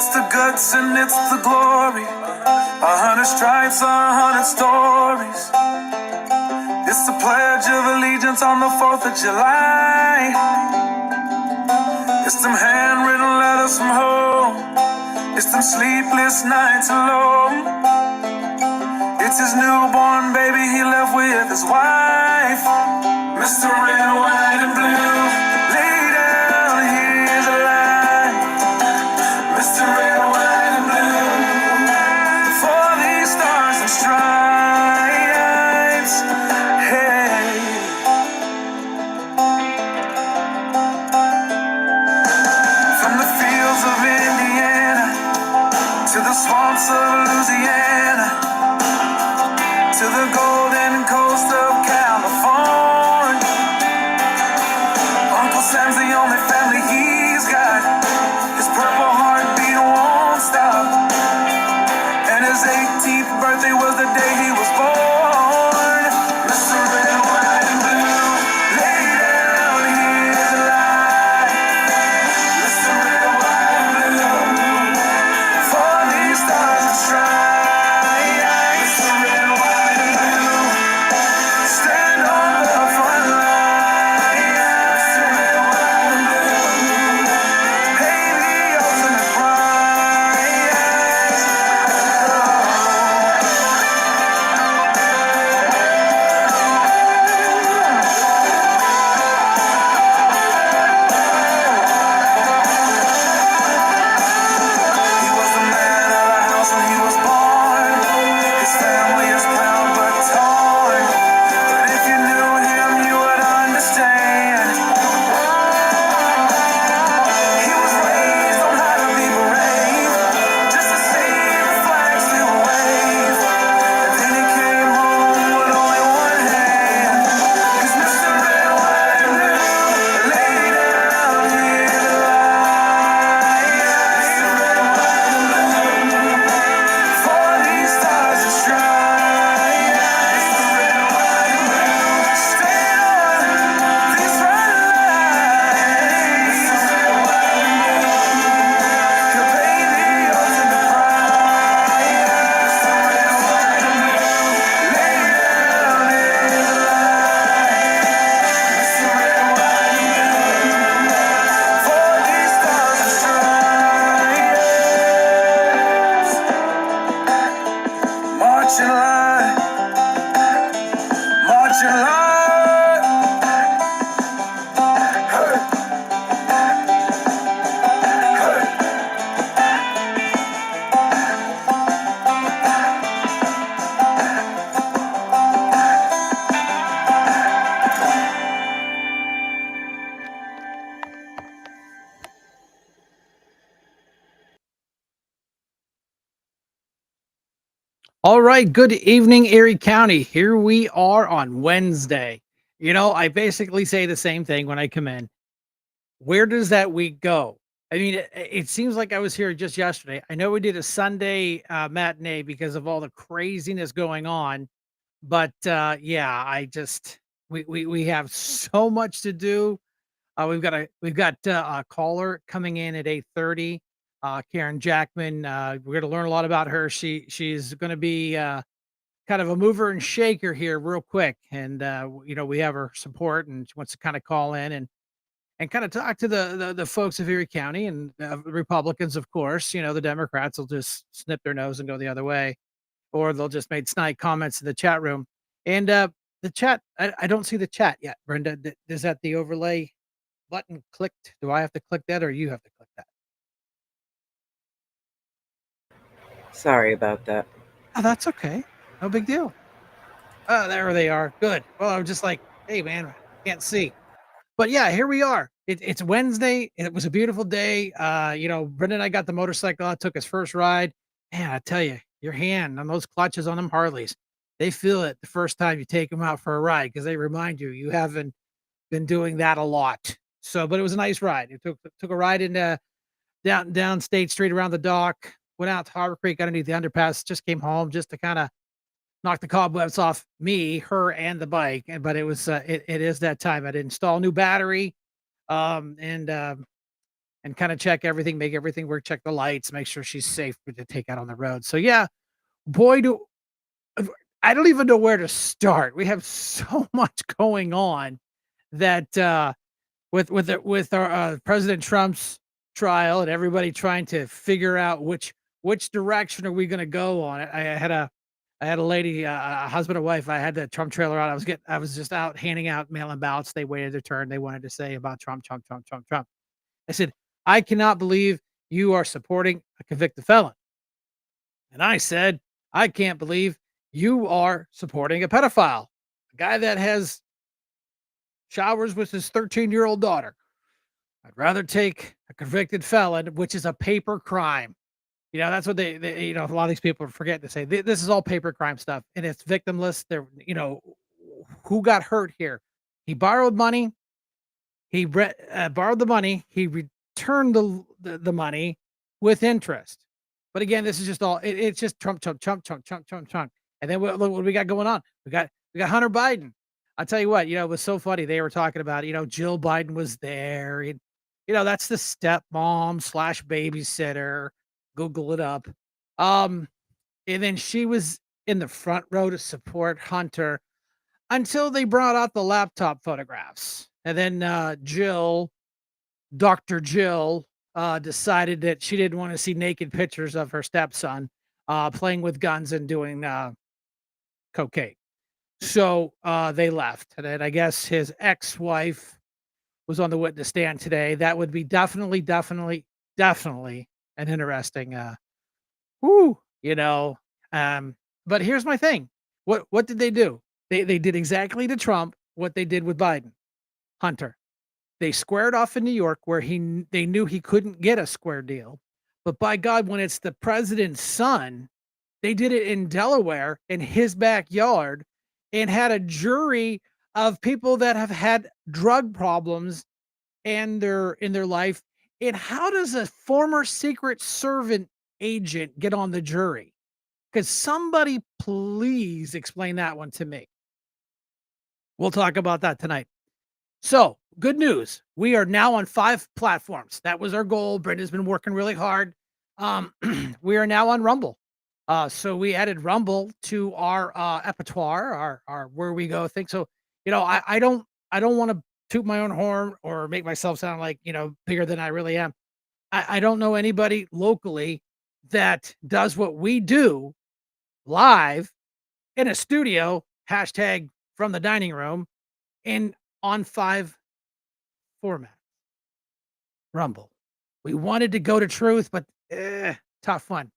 It's the guts and it's the glory. 100 stripes, 100 stories. It's the Pledge of Allegiance on the 4th of July. It's them handwritten letters from home. It's them sleepless nights alone. It's his newborn baby he left with his wife. Mr. Red, White, and Blue, lay down, here's a line. Mr. Red, White, and Blue, for these stars and stripes. Hey. From the fields of Indiana to the swamps of Louisiana, to the golden coast of California. Uncle Sam's the only family he's got. His purple heartbeat won't stop. And his 18th birthday was the day he was born. Mr. Red, White, and Blue, lay down, here's a lie. Mr. Red, White, and Blue, for these stars and stripes. Mr. Red, White, and Blue, stand on the front line. Mr. Red, White, and Blue, pay the ultimate price. He was the man of the house when he was born. His family is proud but torn. But if you knew him, you would understand. He was raised on how to be brave, just to see the flag still wave. And then he came home with only one hand. 'Cause Mr. Red, White, and Blue, lay down, here's a lie. Mr. Red, White, and Blue, for these stars and stripes. Mr. Red, White, and Blue, stay on this front line. Mr. Red, White, and Blue, he'll pay the ultimate price. Mr. Red, White, and Blue, lay down, here's a lie. Mr. Red, White, and Blue, for these stars and stripes. March in line, march in line. Hey, hey. All right. Good evening, Erie County. Here we are on Wednesday. I basically say the same thing when I come in. Where does that week go? I mean, it seems like I was here just yesterday. I know we did a Sunday matinee because of all the craziness going on, but yeah, we have so much to do. We've got a caller coming in at 8:30. Karen Jackman. We're going to learn a lot about her. She's going to be kind of a mover and shaker here, real quick. And we have her support, and she wants to kind of call in and kind of talk to the folks of Erie County and Republicans, of course. The Democrats will just snip their nose and go the other way, or they'll just make snide comments in the chat room. And the chat, I don't see the chat yet. Brenda, is that the overlay button clicked? Do I have to click that, or you have to click that? Sorry about that. Oh, that's okay. No big deal. Oh, there they are. Good. Well, I'm just like, hey, man, can't see. But yeah, here we are. It's Wednesday. It was a beautiful day. Brendan and I got the motorcycle out, took his first ride. Man, I tell you, your hand on those clutches on them Harleys, they feel it the first time you take them out for a ride because they remind you haven't been doing that a lot. So, but it was a nice ride. It took a ride into down State Street around the dock, went out to Harbor Creek underneath the underpass, just came home just to kind of knock the cobwebs off me, her, and the bike. But it was it is that time. I'd install new battery, and and kind of check everything, make everything work, check the lights, make sure she's safe to take out on the road. So yeah, boy, do I don't even know where to start. We have so much going on that with our President Trump's trial and everybody trying to figure out which direction are we going to go on it. I had a lady, a husband and wife. I had the Trump trailer out. I was just out handing out mail-in ballots. They waited their turn. They wanted to say about Trump, Trump, Trump, Trump, Trump. I said, I cannot believe you are supporting a convicted felon. And I said, I can't believe you are supporting a pedophile, a guy that has showers with his 13-year-old daughter. I'd rather take a convicted felon, which is a paper crime. That's what they a lot of these people forget to say. This is all paper crime stuff, and it's victimless. Who got hurt here? He borrowed money. He borrowed the money. He returned the money with interest. But again, this is just all. It's just Trump, Trump, Trump, Trump, Trump, Trump, Trump. And then look what we got going on. We got Hunter Biden. I'll tell you what. It was so funny. They were talking about. Jill Biden was there. And, that's the stepmom / babysitter. Google it up. And then she was in the front row to support Hunter until they brought out the laptop photographs. And then Dr. Jill, decided that she didn't want to see naked pictures of her stepson playing with guns and doing cocaine. So they left. And then I guess his ex-wife was on the witness stand today. That would be definitely an interesting whoo, but here's my thing. What did they do? They did exactly to Trump what they did with Biden. Hunter. They squared off in New York where they knew he couldn't get a square deal. But by God, when it's the president's son, they did it in Delaware in his backyard and had a jury of people that have had drug problems in their life. And how does a former Secret Servant agent get on the jury? Could somebody please explain that one to me? We'll talk about that tonight. So, good news. We are now on 5 platforms. That was our goal. Brenda's been working really hard. We are now on Rumble. So we added Rumble to our repertoire, our where we go thing. So, I don't want to toot my own horn or make myself sound like, bigger than I really am. I don't know anybody locally that does what we do live in a studio, hashtag from the dining room, and on 5 formats. Rumble. We wanted to go to Truth, but tough one.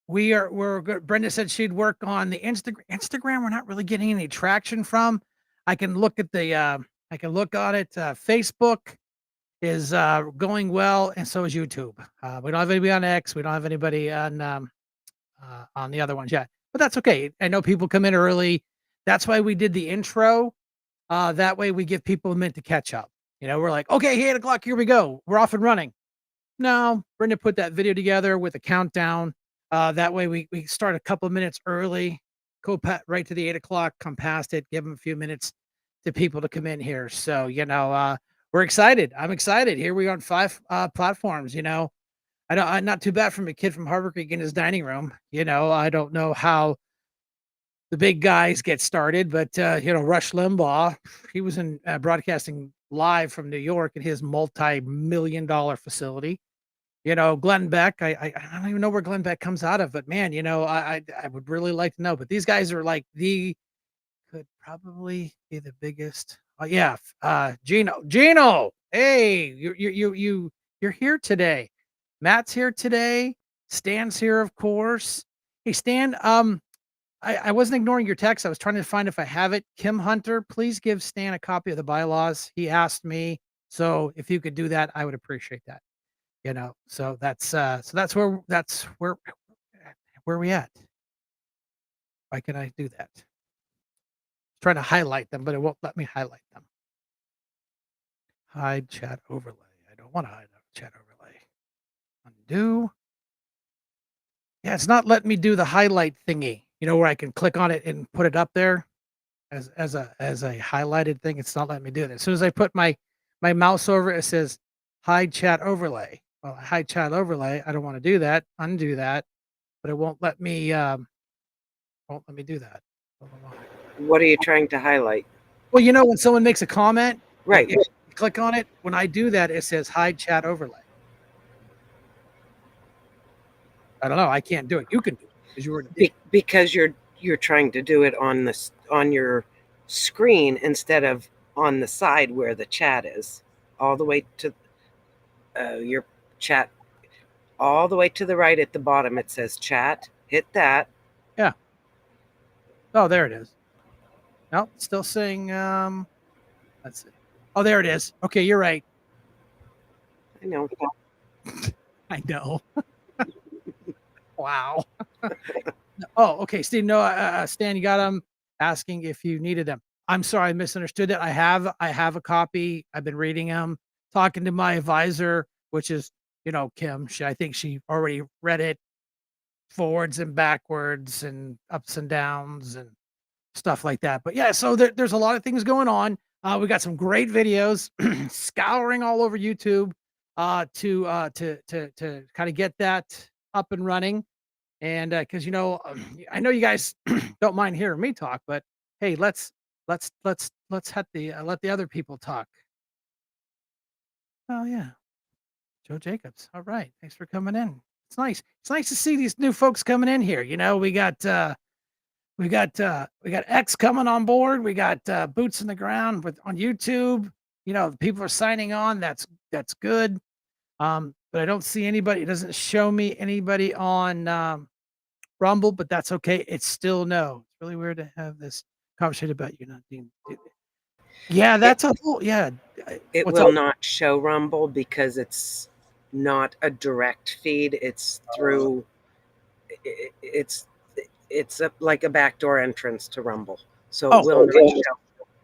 We're good. Brenda said she'd work on the Instagram. We're not really getting any traction from. I can look at I can look on it. Facebook is going well, and so is YouTube. We don't have anybody on X. We don't have anybody on the other ones yet, but that's okay. I know people come in early. That's why we did the intro. That way we give people a minute to catch up. We're like, okay, 8:00, here we go. We're off and running. No, Brenda put that video together with a countdown. That way we start a couple of minutes early, go right to the 8:00, come past it, give them a few minutes to people to come in here. So, we're excited. I'm excited. Here we are on 5 platforms. I'm not too bad from a kid from Harbor Creek in his dining room. I don't know how the big guys get started, but Rush Limbaugh, he was in broadcasting live from New York in his multi-million-dollar facility. Glenn Beck, I don't even know where Glenn Beck comes out of, but man, I would really like to know. But these guys are like could probably be the biggest. Oh yeah, Gino, hey, you're here today. Matt's here today. Stan's here, of course. Hey, Stan, I wasn't ignoring your text. I was trying to find if I have it. Kim Hunter, please give Stan a copy of the bylaws. He asked me, so if you could do that, I would appreciate that. So that's where we at. Why can I do that? Trying to highlight them, but it won't let me highlight them. Hide chat overlay. I don't want to hide chat overlay. Undo. Yeah, it's not letting me do the highlight thingy. Where I can click on it and put it up there as a highlighted thing. It's not letting me do that. As soon as I put my mouse over it, it says hide chat overlay. Well, hide chat overlay. I don't want to do that. Undo that, but it won't let me do that. Don't know why. What are you trying to highlight? Well, you know, when someone makes a comment, Right. if you click on it, when I do that, it says hide chat overlay. I don't know. I can't do it. You can do it because you were. Because you're trying to do it on your screen instead of on the side where the chat is, all the way to your chat, all the way to the right at the bottom. It says chat. Hit that. Yeah. Oh, there it is. No, it's still saying. Let's see. Oh, there it is. Okay, you're right. I know. I know. Wow. Oh, okay, Steve. No, Stan, you got them asking if you needed them. I'm sorry, I misunderstood it. I have a copy. I've been reading them, talking to my advisor, which is Kim. I think she already read it forwards and backwards and ups and downs and stuff like that. But yeah, so there's a lot of things going on. We got some great videos scouring all over YouTube to kind of get that up and running. And because I know you guys don't mind hearing me talk, but hey, let's let the other people talk. Oh yeah, Joe Jacobs. All right, thanks for coming in. It's nice. It's nice to see these new folks coming in here. We got X coming on board. We got boots in the ground on YouTube. People are signing on. That's good. But I don't see anybody. It doesn't show me anybody on Rumble, but that's okay. It's still no. It's really weird to have this conversation about you not being. Yeah, that's a whole. Yeah. It What's will up? not show Rumble because it's not a direct feed. It's through. It's like a backdoor entrance to Rumble, so it Oh, will not show.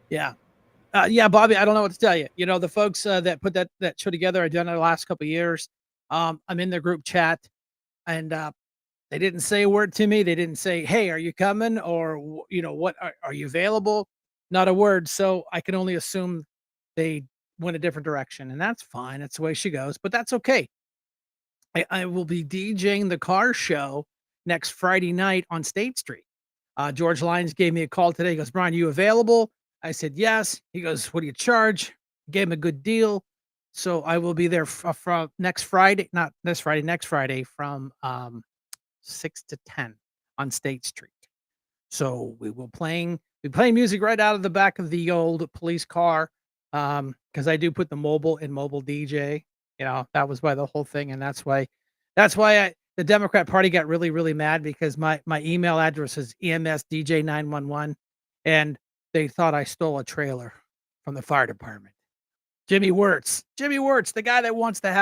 yeah. Yeah, Bobby, I don't know what to tell you. The folks that put that show together, I've done it the last couple of years. I'm in their group chat, and they didn't say a word to me. They didn't say, "Hey, are you coming?" or "What are you available?" Not a word. So I can only assume they went a different direction, and that's fine. That's the way she goes. But that's okay. I will be DJing the car show next Friday night on State Street. George Lyons gave me a call today. He goes, "Brian, you available?" I said, "Yes." He goes, "What do you charge?" Gave him a good deal. So I will be there from next Friday, not this Friday, next Friday from 6 to 10 on State Street. So we play music right out of the back of the old police car. Because I do put the mobile in mobile DJ. That was why the whole thing, and that's why the Democrat Party got really, really mad because my email address is EMSDJ911, and they thought I stole a trailer from the fire department. Jimmy Wirtz, the guy that wants to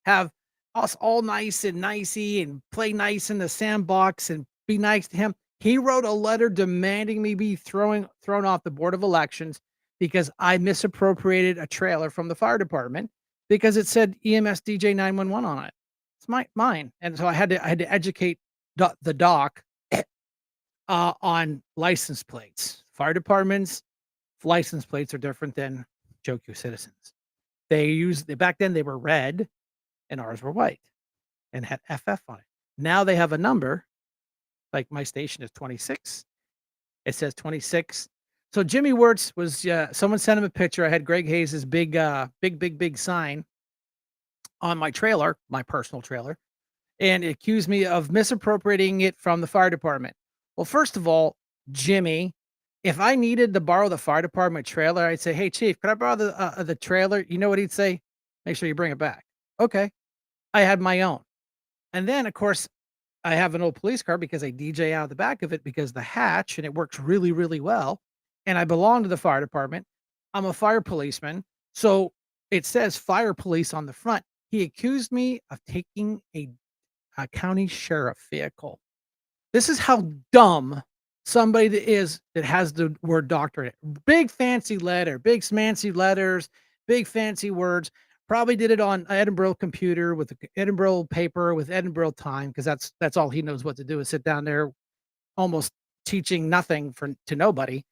have us all nice and nicey and play nice in the sandbox and be nice to him. He wrote a letter demanding me be thrown off the board of elections because I misappropriated a trailer from the fire department because it said EMS DJ 911 on it. It's mine, and so I had to educate the doc on license plates. Fire departments license plates are different than Joe Q citizens. Back then they were red and ours were white and had FF on it. Now they have a number, like my station is 26. It says 26. So Jimmy Wirtz was someone sent him a picture. I had Greg Hayes's big sign on my trailer, my personal trailer, and accused me of misappropriating it from the fire department. Well, first of all, Jimmy, if I needed to borrow the fire department trailer, I'd say, "Hey, chief, could I borrow the trailer?" You know what he'd say? "Make sure you bring it back." Okay. I had my own. And then, of course, I have an old police car because I DJ out of the back of it because the hatch and it works really, really well. And I belong to the fire department. I'm a fire policeman. So it says fire police on the front. He accused me of taking a county sheriff vehicle. This is how dumb somebody that has the word doctor in it. Big fancy letter, big fancy letters, big fancy words. Probably did it on Edinburgh computer with the Edinburgh paper with Edinburgh time because that's all he knows what to do is sit down there almost teaching nothing to nobody,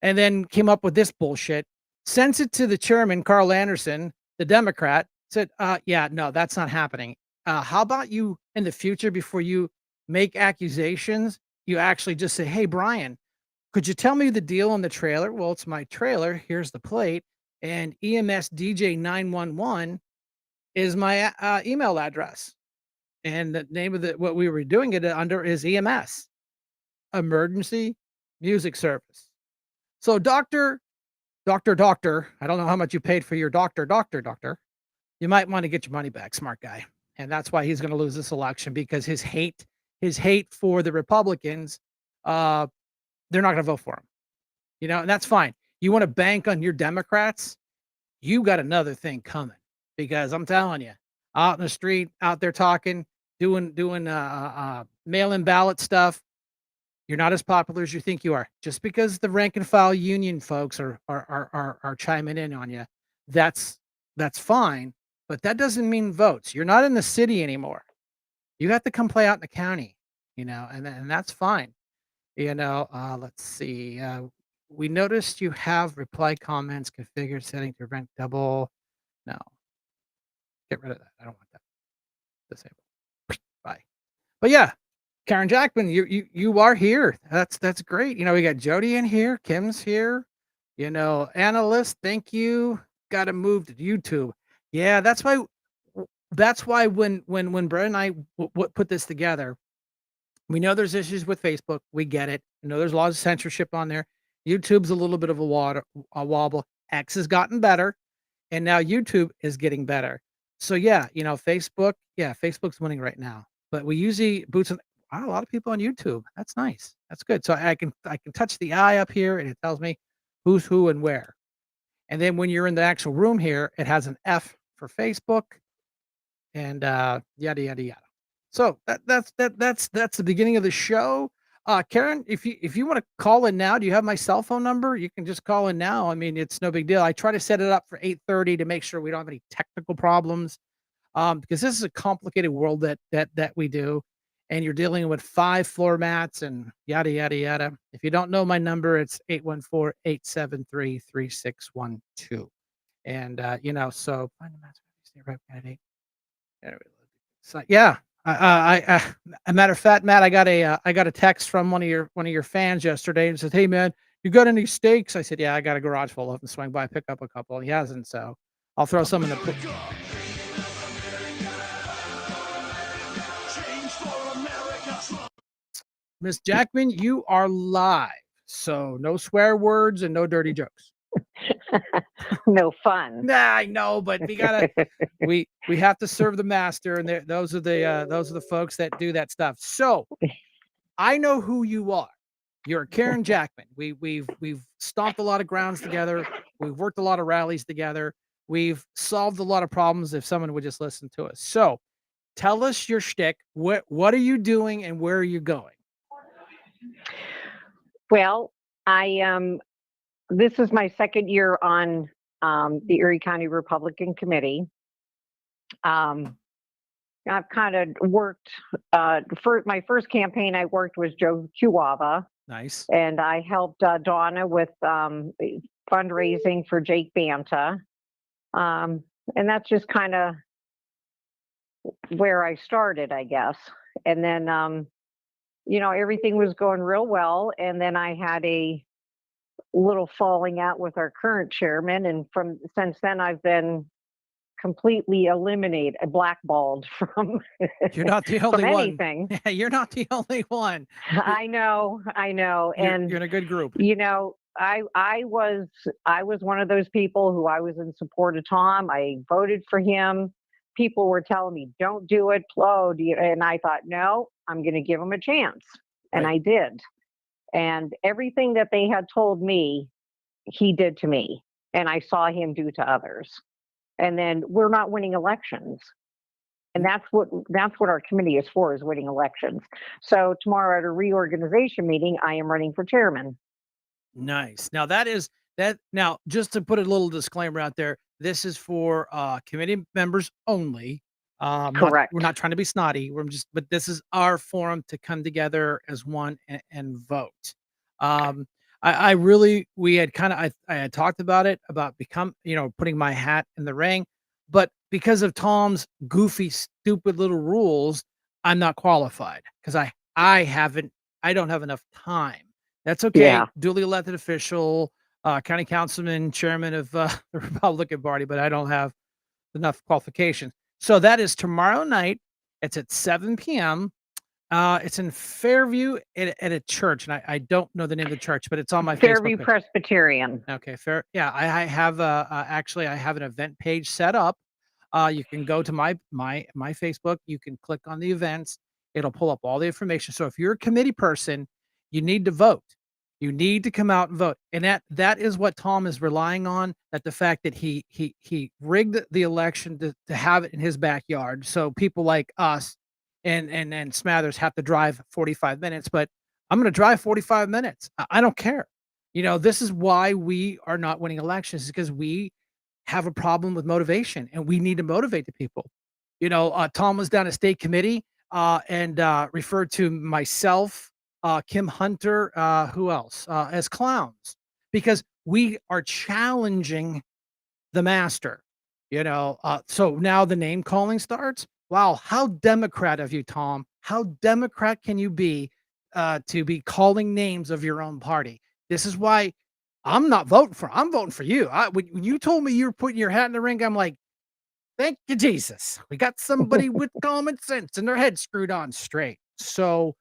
and then came up with this bullshit. Sends it to the chairman, Carl Anderson, the Democrat. said, yeah, no, that's not happening. How about you in the future before you make accusations, you actually just say, hey, Brian, could you tell me the deal on the trailer? Well, it's my trailer. Here's the plate. And EMS DJ 911 is my email address. And the name of what we were doing it under is EMS, Emergency Music Service. So, doctor, I don't know how much you paid for your doctor. You might want to get your money back, smart guy. And that's why he's going to lose this election because his hate for the Republicans, uh, they're not going to vote for him. And that's fine. You want to bank on your Democrats? You got another thing coming because I'm telling you, out in the street, out there talking, doing mail-in ballot stuff. You're not as popular as you think you are. Just because the rank and file union folks are chiming in on you, that's fine, but that doesn't mean votes. You're not in the city anymore. You have to come play out in the county, and that's fine. Let's see. We noticed you have reply comments configured setting to prevent double. No, get rid of that. I don't want that. Disable. Bye. But yeah, Karen Jackman, you are here. That's great. We got Jody in here, Kim's here. Analyst, thank you. Got to move to YouTube. Yeah, that's why when Brett and I put this together, we know there's issues with Facebook. We get it. There's a lot of censorship on there. YouTube's a little bit of a wobble. X has gotten better, and now YouTube is getting better. So yeah, Facebook. Yeah, Facebook's winning right now. But we usually boots on. Wow, a lot of people on YouTube. That's nice. That's good. So I can touch the eye up here, and it tells me who's who and where. And then when you're in the actual room here, it has an F for Facebook, and yada yada yada. So that's the beginning of the show. Karen, if you want to call in now, do you have my cell phone number? You can just call in now. I mean, it's no big deal. I try to set it up for 8:30 to make sure we don't have any technical problems, because this is a complicated world that we do, and you're dealing with 5 floor mats and yada yada yada. If you don't know my number, it's 814-873-3612. And so find the master right candidate. So yeah, a matter of fact, Matt, I got a text from one of your fans yesterday and said, "Hey man, you got any steaks?" I said, "Yeah, I got a garage full of them. Swing by, pick up a couple." He hasn't, so I'll throw some in the. Miss Jackman, you are live, so no swear words and no dirty jokes. No fun. Nah, I know, but we have to serve the master, and those are the folks that do that stuff. So I know who you are. You're Karen Jackman. We've stomped a lot of grounds together. We've worked a lot of rallies together. We've solved a lot of problems if someone would just listen to us. So tell us your shtick. What are you doing and where are you going? Well, this is my second year on the Erie County Republican Committee. I've kind of worked, for my first campaign I worked was Joe Chihuahua. Nice. And I helped Donna with fundraising for Jake Banta. And that's just kind of where I started, I guess. And then, everything was going real well. And then I had a little falling out with our current chairman. And since then, I've been completely blackballed from You're not the only from one. anything. You're not the only one. I know. You're in a good group. I was one of those people who I was in support of Tom. I voted for him. People were telling me, don't do it. And I thought, no, I'm going to give him a chance. And Right. I did. And everything that they had told me, he did to me. And I saw him do to others. And then we're not winning elections. And that's what our committee is for, is winning elections. So tomorrow at a reorganization meeting, I am running for chairman. Nice. Now now just to put a little disclaimer out there, this is for committee members only. Correct. We're not trying to be snotty. But this is our forum to come together as one and vote. We had I had talked about it, about putting my hat in the ring, but because of Tom's goofy, stupid little rules, I'm not qualified because I don't have enough time. That's okay. Yeah. Duly elected official, county councilman, chairman of the Republican Party, but I don't have enough qualifications. So that is tomorrow night. It's at 7 p.m. It's in Fairview at a church, and I don't know the name of the church, but it's on my Fairview Facebook page. Presbyterian. Okay, fair. Yeah, I have actually I have an event page set up. You can go to my Facebook. You can click on the events. It'll pull up all the information. So if you're a committee person, you need to vote. You need to come out and vote. And that is what Tom is relying on. That the fact that he rigged the election to have it in his backyard. So people like us and Smathers have to drive 45 minutes. But I'm going to drive 45 minutes. I don't care. This is why we are not winning elections, is because we have a problem with motivation and we need to motivate the people. Tom was down at state committee and referred to myself, Kim Hunter, who else, as clowns, because we are challenging the master. So now the name calling starts. Wow, how Democrat of you, Tom. How Democrat can you be to be calling names of your own party? This is why I'm voting for you. When you told me you were putting your hat in the ring, I'm like, thank you, Jesus. We got somebody with common sense and their head screwed on straight. So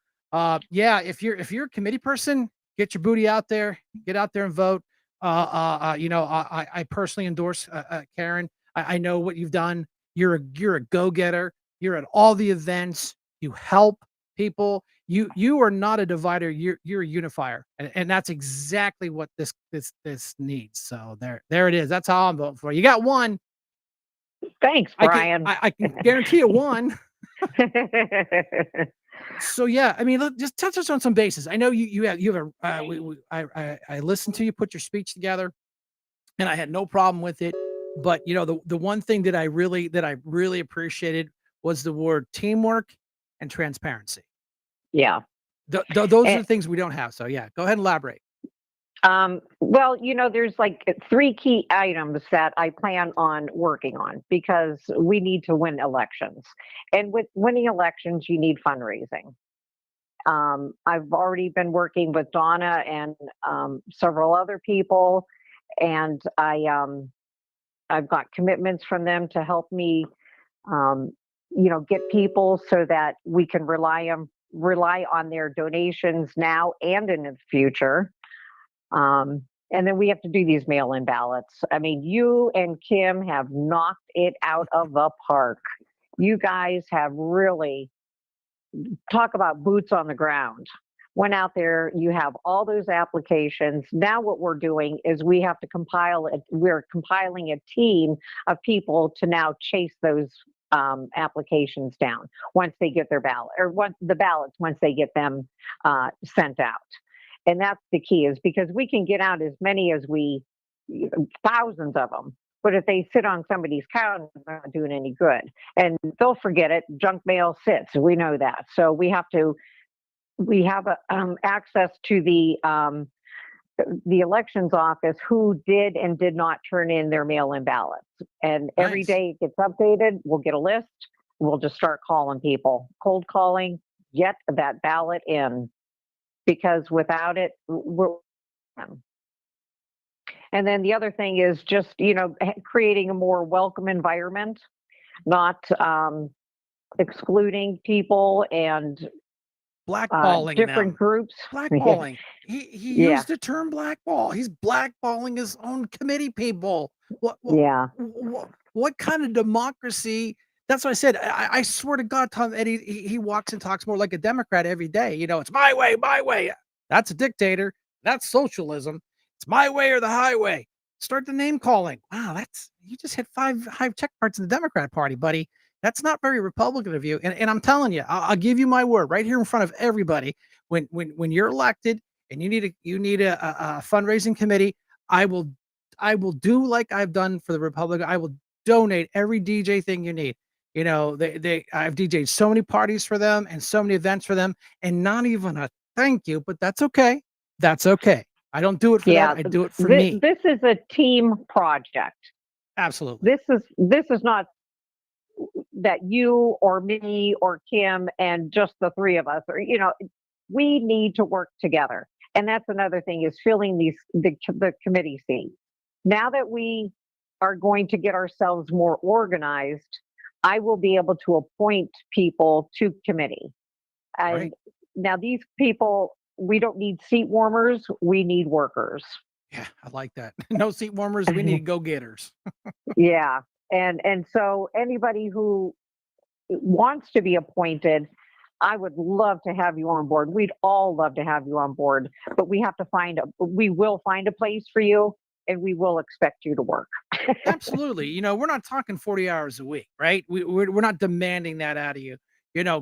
yeah, if you're a committee person, get your booty out there, get out there and vote. I personally endorse Karen. I know what you've done. You're a go-getter. You're at all the events. You help people. You are not a divider. You're a unifier, and that's exactly what this needs. So there it is. That's how I'm voting for you. You got one. Thanks, Brian. I can guarantee you one. So yeah, I mean, just touch us on some bases. I know you have I listened to you put your speech together, and I had no problem with it. But the one thing that I really appreciated was the word teamwork and transparency. Yeah. Those are the things we don't have. So yeah, go ahead and elaborate. Well, there's like 3 key items that I plan on working on because we need to win elections. And with winning elections, you need fundraising. I've already been working with Donna and several other people, and I've got commitments from them to help me, get people so that we can rely on their donations now and in the future. And then we have to do these mail-in ballots. I mean, you and Kim have knocked it out of the park. You guys have really talk about boots on the ground. Went out there, you have all those applications. Now what we're doing is we have to we're compiling a team of people to now chase those applications down once they get their ballot, or once they get them sent out. And that's the key, is because we can get out as many as thousands of them. But if they sit on somebody's counter, they're not doing any good. And they'll forget it. Junk mail sits. We know that. So we have access to the elections office who did and did not turn in their mail-in ballots. And every Nice. day it gets updated. We'll get a list. We'll just start calling people, cold calling, get that ballot in. Because without it, and then the other thing is just, creating a more welcome environment, not excluding people and Blackballing different them. groups. Blackballing. He Yeah. used the term blackball. He's blackballing his own committee people. Yeah. What kind of democracy? That's what I said. I swear to God, Tom Eddie, he walks and talks more like a Democrat every day. It's my way, my way. That's a dictator. That's socialism. It's my way or the highway. Start the name calling. Wow, you just hit five check marks in the Democrat Party, buddy. That's not very Republican of you. And I'm telling you, I'll give you my word right here in front of everybody. When you're elected and you need a fundraising committee, I will do like I've done for the Republican. I will donate every DJ thing you need. I've DJ'd so many parties for them and so many events for them, and not even a thank you, but that's okay. That's okay. I don't do it for that. I do it for me. This is a team project. Absolutely. This is not that you or me or Kim and just the three of us, or we need to work together. And that's another thing, is filling the committee seats. Now that we are going to get ourselves more organized, I will be able to appoint people to committee. And Right. now these people, we don't need seat warmers, we need workers. Yeah, I like that. No seat warmers. We need go-getters. Yeah. And so anybody who wants to be appointed, I would love to have you on board. We'd all love to have you on board, but we will find a place for you, and we will expect you to work. Absolutely. We're not talking 40 hours a week, right? We're not demanding that out of you.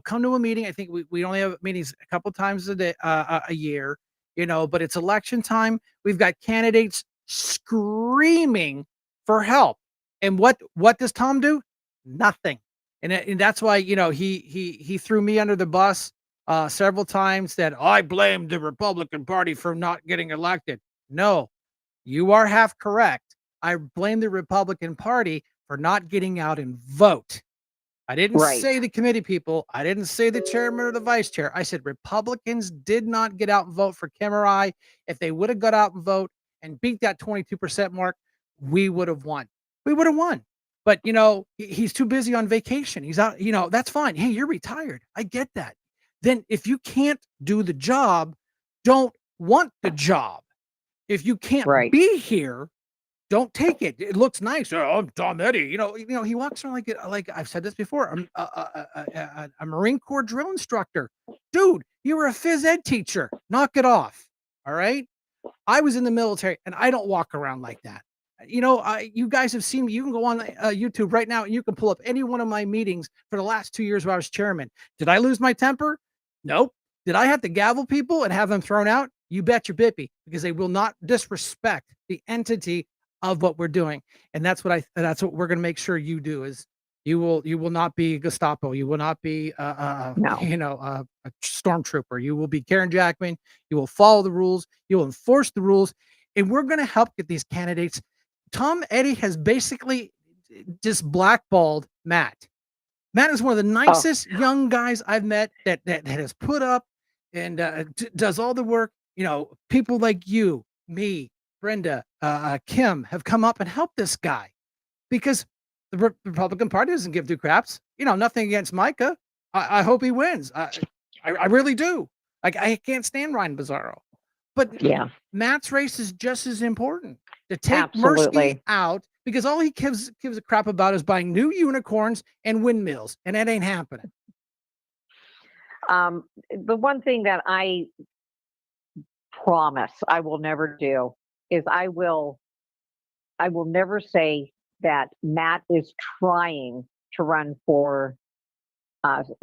Come to a meeting. I think we only have meetings a couple times a day, a year, but it's election time. We've got candidates screaming for help. And what does Tom do? Nothing. And that's why, he threw me under the bus several times, that I blamed the Republican Party for not getting elected. No, you are half correct. I blame the Republican Party for not getting out and vote. I didn't Right. say the committee people. I didn't say the chairman or the vice chair. I said Republicans did not get out and vote for Kim or I. If they would have got out and vote and beat that 22% mark, we would have won. We would have won. But he's too busy on vacation. He's out, that's fine. Hey, you're retired. I get that. Then if you can't do the job, don't want the job. If you can't Right. be here, don't take it. It looks nice. Oh, I'm Tom Eddy. He walks around like I've said this before. I'm a Marine Corps drill instructor. Dude, you were a phys ed teacher. Knock it off. All right. I was in the military, and I don't walk around like that. You guys have seen me. You can go on YouTube right now, and you can pull up any one of my meetings for the last 2 years where I was chairman. Did I lose my temper? Nope. Did I have to gavel people and have them thrown out? You bet your bippy, because they will not disrespect the entity of what we're doing. And that's what we're going to make sure you do. Is you will not be Gestapo. You will not be No. a stormtrooper. You will be Karen Jackman. You will follow the rules. You will enforce the rules, and we're going to help get these candidates. Tom Eddy has basically just blackballed Matt. Matt is one of the nicest young guys I've met that has put up and does all the work. People like you, me, Brenda, Kim have come up and helped this guy, because the Republican Party doesn't give two craps. Nothing against Micah. I hope he wins. I really do. Like, I can't stand Ryan Bizzaro, but Yeah. Matt's race is just as important. To take Absolutely. Mirsky out, because all he gives a crap about is buying new unicorns and windmills, and that ain't happening. The one thing that I promise I will never do is I will never say that Matt is trying to run for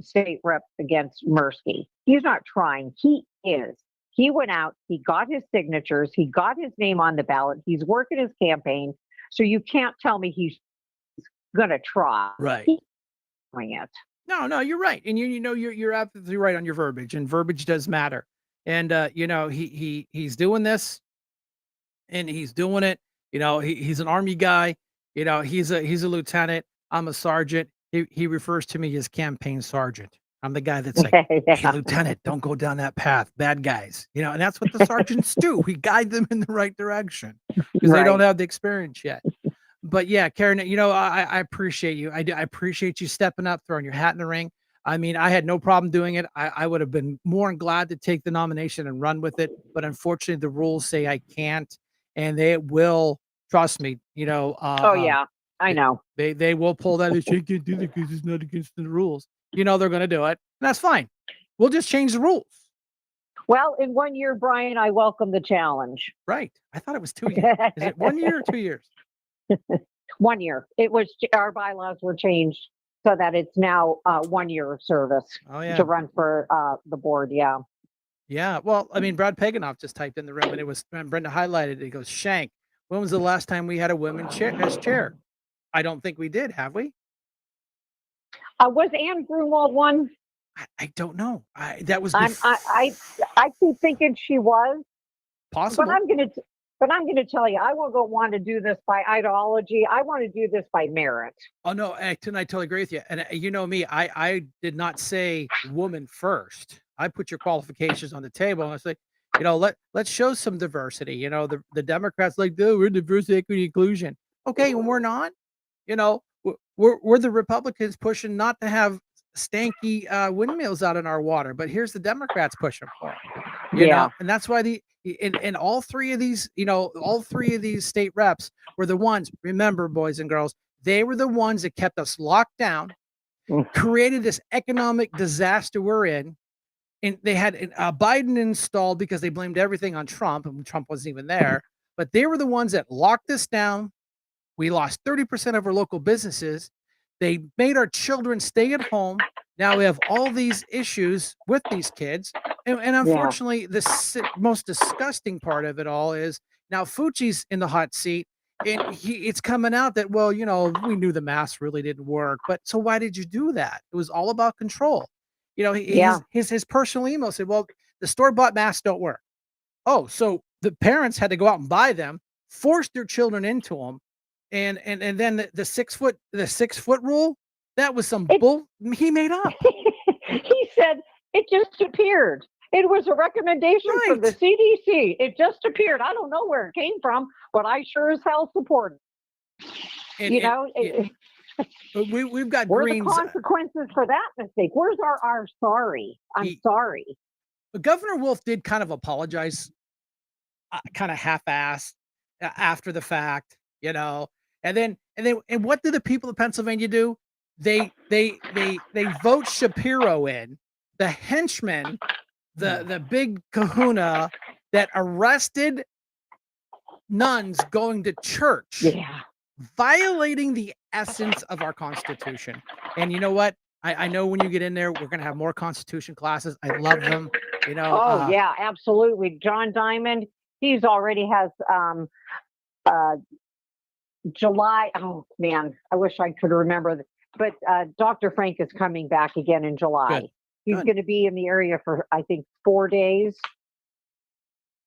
state rep against Mirsky. He's not trying. He is. He went out, he got his signatures, he got his name on the ballot, he's working his campaign. So you can't tell me he's going to try. Right. He's doing it. No, you're right. And you're absolutely right on your verbiage, and verbiage does matter. And he's doing this, and he's doing it. He's an Army guy. He's a lieutenant. I'm a sergeant. He refers to me as campaign sergeant. I'm the guy that's like, hey, lieutenant, don't go down that path. Bad guys. And that's what the sergeants do. We guide them in the right direction, because they don't have the experience yet. But yeah, Karen, I appreciate you. I appreciate you stepping up, throwing your hat in the ring. I mean, I had no problem doing it. I would have been more than glad to take the nomination and run with it. But unfortunately, the rules say I can't, and they will, trust me, Oh yeah, I know. they will pull that. They can't do that because it's not against the rules. They're going to do it. And that's fine. We'll just change the rules. Well, in 1 year, Brian, I welcome the challenge. Right. I thought it was 2 years. Is it 1 year or 2 years? 1 year. It was, our bylaws were changed so that it's now 1 year of service to run for the board. Yeah. Yeah. Well, I mean, Brad Paganoff just typed in the room, and it was, and Brenda highlighted it. He goes, Shank, when was the last time we had a woman as chair? I don't think we did. Have we? Was Anne Grunwald one? I don't know. That was I keep thinking she was. possible. But But I'm going to tell you, I won't go want to do this by ideology. I want to do this by merit. Oh no, I totally agree with you. And you know me, I did not say woman first. I put your qualifications on the table and I say, let's show some diversity. The Democrats like, oh, we're diversity, equity, inclusion. Okay, and we're not. We're the Republicans pushing not to have stanky windmills out in our water, but here's the Democrats pushing for it. Yeah. And that's why in all three of these, all three of these state reps were the ones. Remember, boys and girls, they were the ones that kept us locked down, created this economic disaster we're in. And they had Biden installed because they blamed everything on Trump, and Trump wasn't even there. But they were the ones that locked us down. We lost 30% of our local businesses. They made our children stay at home. Now we have all these issues with these kids. And unfortunately, the most disgusting part of it all is now Fucci's in the hot seat. And it's coming out that, well, we knew the mask really didn't work. But so why did you do that? It was all about control. His personal email said, well, the store-bought masks don't work. Oh, so the parents had to go out and buy them, force their children into them. And then the 6 foot rule, that was some bull he made up. He said it just appeared. It was a recommendation from the CDC. It just appeared. I don't know where it came from, but I sure as hell support it. We've got where Greens. The consequences for that mistake? Where's our sorry? I'm sorry. But Governor Wolf did kind of apologize, kind of half-assed after the fact, and what do the people of Pennsylvania do? They vote Shapiro in, the henchman, the big kahuna that arrested nuns going to church. Yeah. Violating the essence of our Constitution. And you know what? I know when you get in there, we're going to have more Constitution classes. I love them. Yeah, absolutely. John Diamond, he's already has July. Oh man, I wish I could remember. But Dr. Frank is coming back again in July. Good. He's going to be in the area for, I think, 4 days.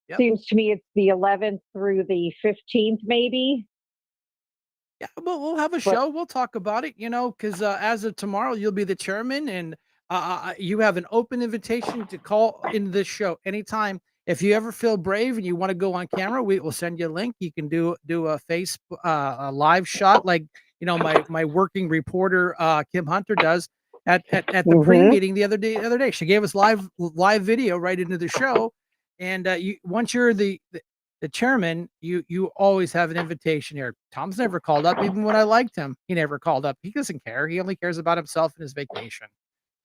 Yep. Seems to me it's the 11th through the 15th, maybe. Yeah, but we'll have a show. We'll talk about it, because as of tomorrow, you'll be the chairman, and you have an open invitation to call in this show anytime. If you ever feel brave and you want to go on camera, we will send you a link. You can do a a live shot like my working reporter Kim Hunter does at the pre-meeting the other day. She gave us live video right into the show, and once you're the chairman, you always have an invitation here. Tom's never called up, even when I liked him. He never called up. He doesn't care. He only cares about himself and his vacation.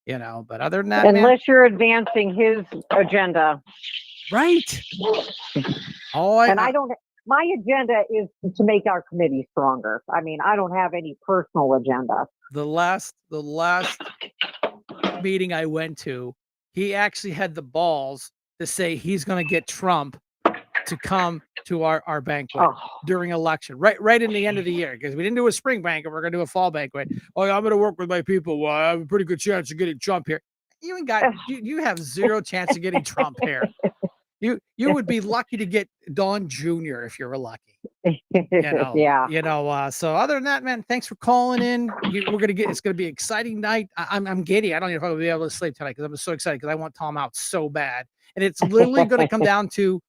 But other than that, unless you're advancing his agenda, right? I don't. My agenda is to make our committee stronger. I mean, I don't have any personal agenda. The last meeting I went to, he actually had the balls to say he's going to get Trump to come to our banquet during election, right in the end of the year, because we didn't do a spring banquet. We're going to do a fall banquet. Oh, I'm going to work with my people. Well, I have a pretty good chance of getting Trump here. You ain't got, you have zero chance of getting Trump here. You would be lucky to get Don Jr. if you're lucky. Yeah. So other than that, man, thanks for calling in. It's gonna be an exciting night. I'm giddy. I don't know if I'm gonna be able to sleep tonight because I'm so excited because I want Tom out so bad, and it's literally going to come down to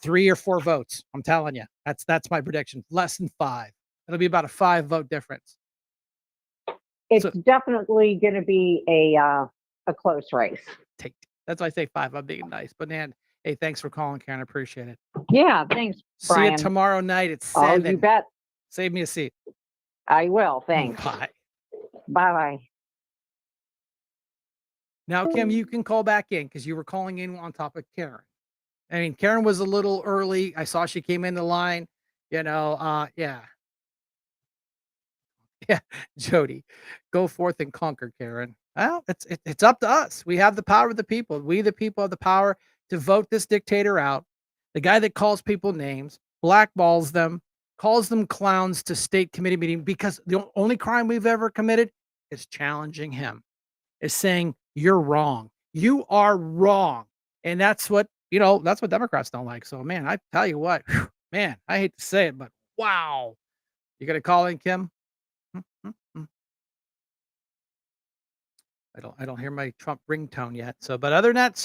3 or 4 votes. I'm telling you, that's my prediction. Less than 5. It'll be about a 5 vote difference. It's definitely going to be a close race. That's why I say 5. I'm being nice, but man, hey, thanks for calling, Karen. I appreciate it. Yeah, thanks, Brian. See you tomorrow night at 7. Oh, you bet. Save me a seat. I will. Thanks. Bye. Bye. Now, Kim, you can call back in because you were calling in on top of Karen. I mean, Karen was a little early. I saw she came in the line. Yeah. Yeah, Jody, go forth and conquer, Karen. Well, it's up to us. We have the power of the people. We, the people, have the power to vote this dictator out. The guy that calls people names, blackballs them, calls them clowns to state committee meeting because the only crime we've ever committed is challenging him, is saying, you're wrong. You are wrong. And that's what that's what Democrats don't like. So, man, I tell you what, man, I hate to say it, but wow. You gonna call in, Kim? Mm, mm, mm. I don't hear my Trump ringtone yet. So, but other than that,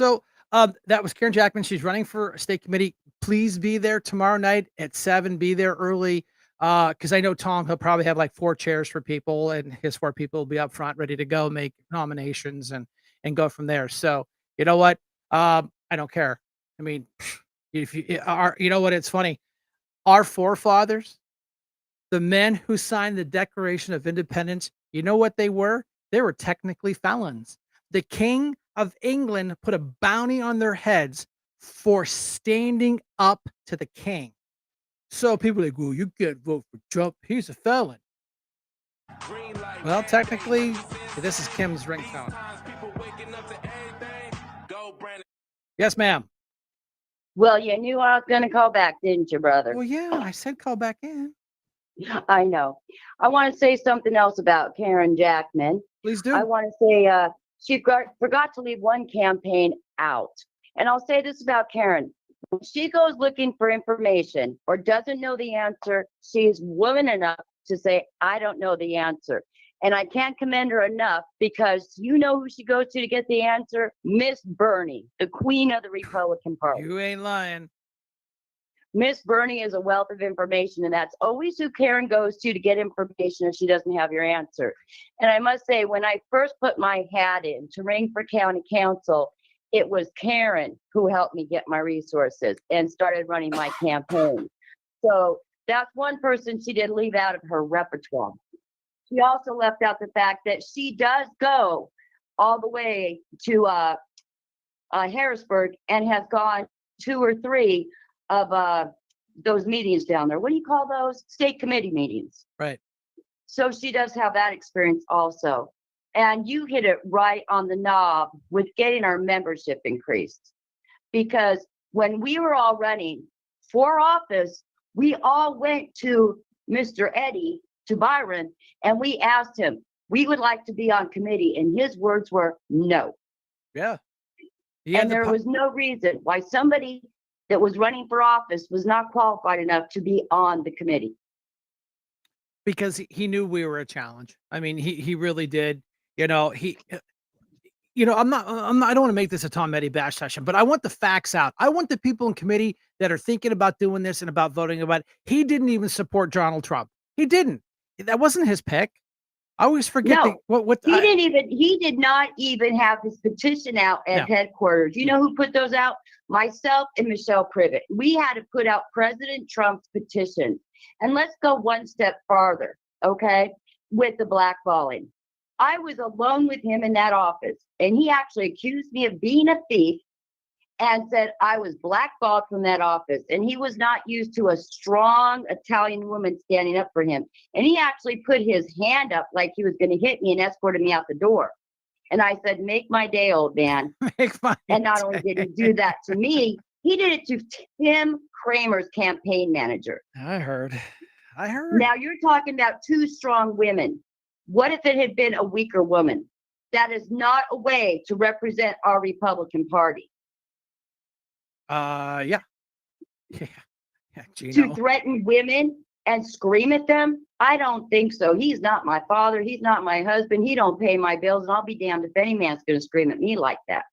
that was Karen Jackman. She's running for state committee. Please be there tomorrow night at 7. Be there early. Because I know Tom, he'll probably have like 4 chairs for people, and his 4 people will be up front, ready to go, make nominations and go from there. So, you know what? I don't care. I mean, if you are, you know what? It's funny. Our forefathers, the men who signed the Declaration of Independence, you know what they were? They were technically felons. The King of England put a bounty on their heads for standing up to the king. So people are like, well, you can't vote for Trump. He's a felon. Well, technically, this is Kim's ringtone. Yes, ma'am. Well, you knew I was going to call back, didn't you, brother? Well, yeah, I said call back in. I know. I want to say something else about Karen Jackman. Please I do. want to say she forgot to leave one campaign out. And I'll say this about Karen. When she goes looking for information or doesn't know the answer, she's woman enough to say, I don't know the answer. And I can't commend her enough because you know who she goes to get the answer? Miss Bernie, the queen of the Republican Party. You ain't lying. Miss Bernie is a wealth of information, and that's always who Karen goes to get information if she doesn't have your answer. And I must say, when I first put my hat in to ring for county council, it was Karen who helped me get my resources and started running my campaign. So that's one person she did leave out of her repertoire. She also left out the fact that she does go all the way to Harrisburg and has gone 2 or 3 of those meetings down there. What do you call those? State committee meetings. Right. So she does have that experience also. And you hit it right on the knob with getting our membership increased. Because when we were all running for office, we all went to Mr. Eddie, to Byron, and we asked him, we would like to be on committee. And his words were no. Yeah. And there was no reason why somebody that was running for office was not qualified enough to be on the committee. Because he knew we were a challenge. I mean, he really did. I'm not, I don't want to make this a Tom Eddy bash session, but I want the facts out. I want the people in committee that are thinking about doing this and about voting about it. He didn't even support Donald Trump. He didn't. That wasn't his pick. I always forget he did not even have his petition out at headquarters. You know who put those out? Myself and Michelle Privet. We had to put out President Trump's petition. And let's go one step farther, okay, with the blackballing. I was alone with him in that office, and he actually accused me of being a thief and said I was blackballed from that office. And he was not used to a strong Italian woman standing up for him. And he actually put his hand up like he was going to hit me and escorted me out the door. And I said, make my day, old man. And not only did he do that to me, he did it to Tim Kramer's campaign manager. I heard. Now you're talking about 2 strong women. What if it had been a weaker woman? That is not a way to represent our Republican Party. Yeah. To threaten women and scream at them? I don't think so. He's not my father. He's not my husband. He don't pay my bills, and I'll be damned if any man's going to scream at me like that.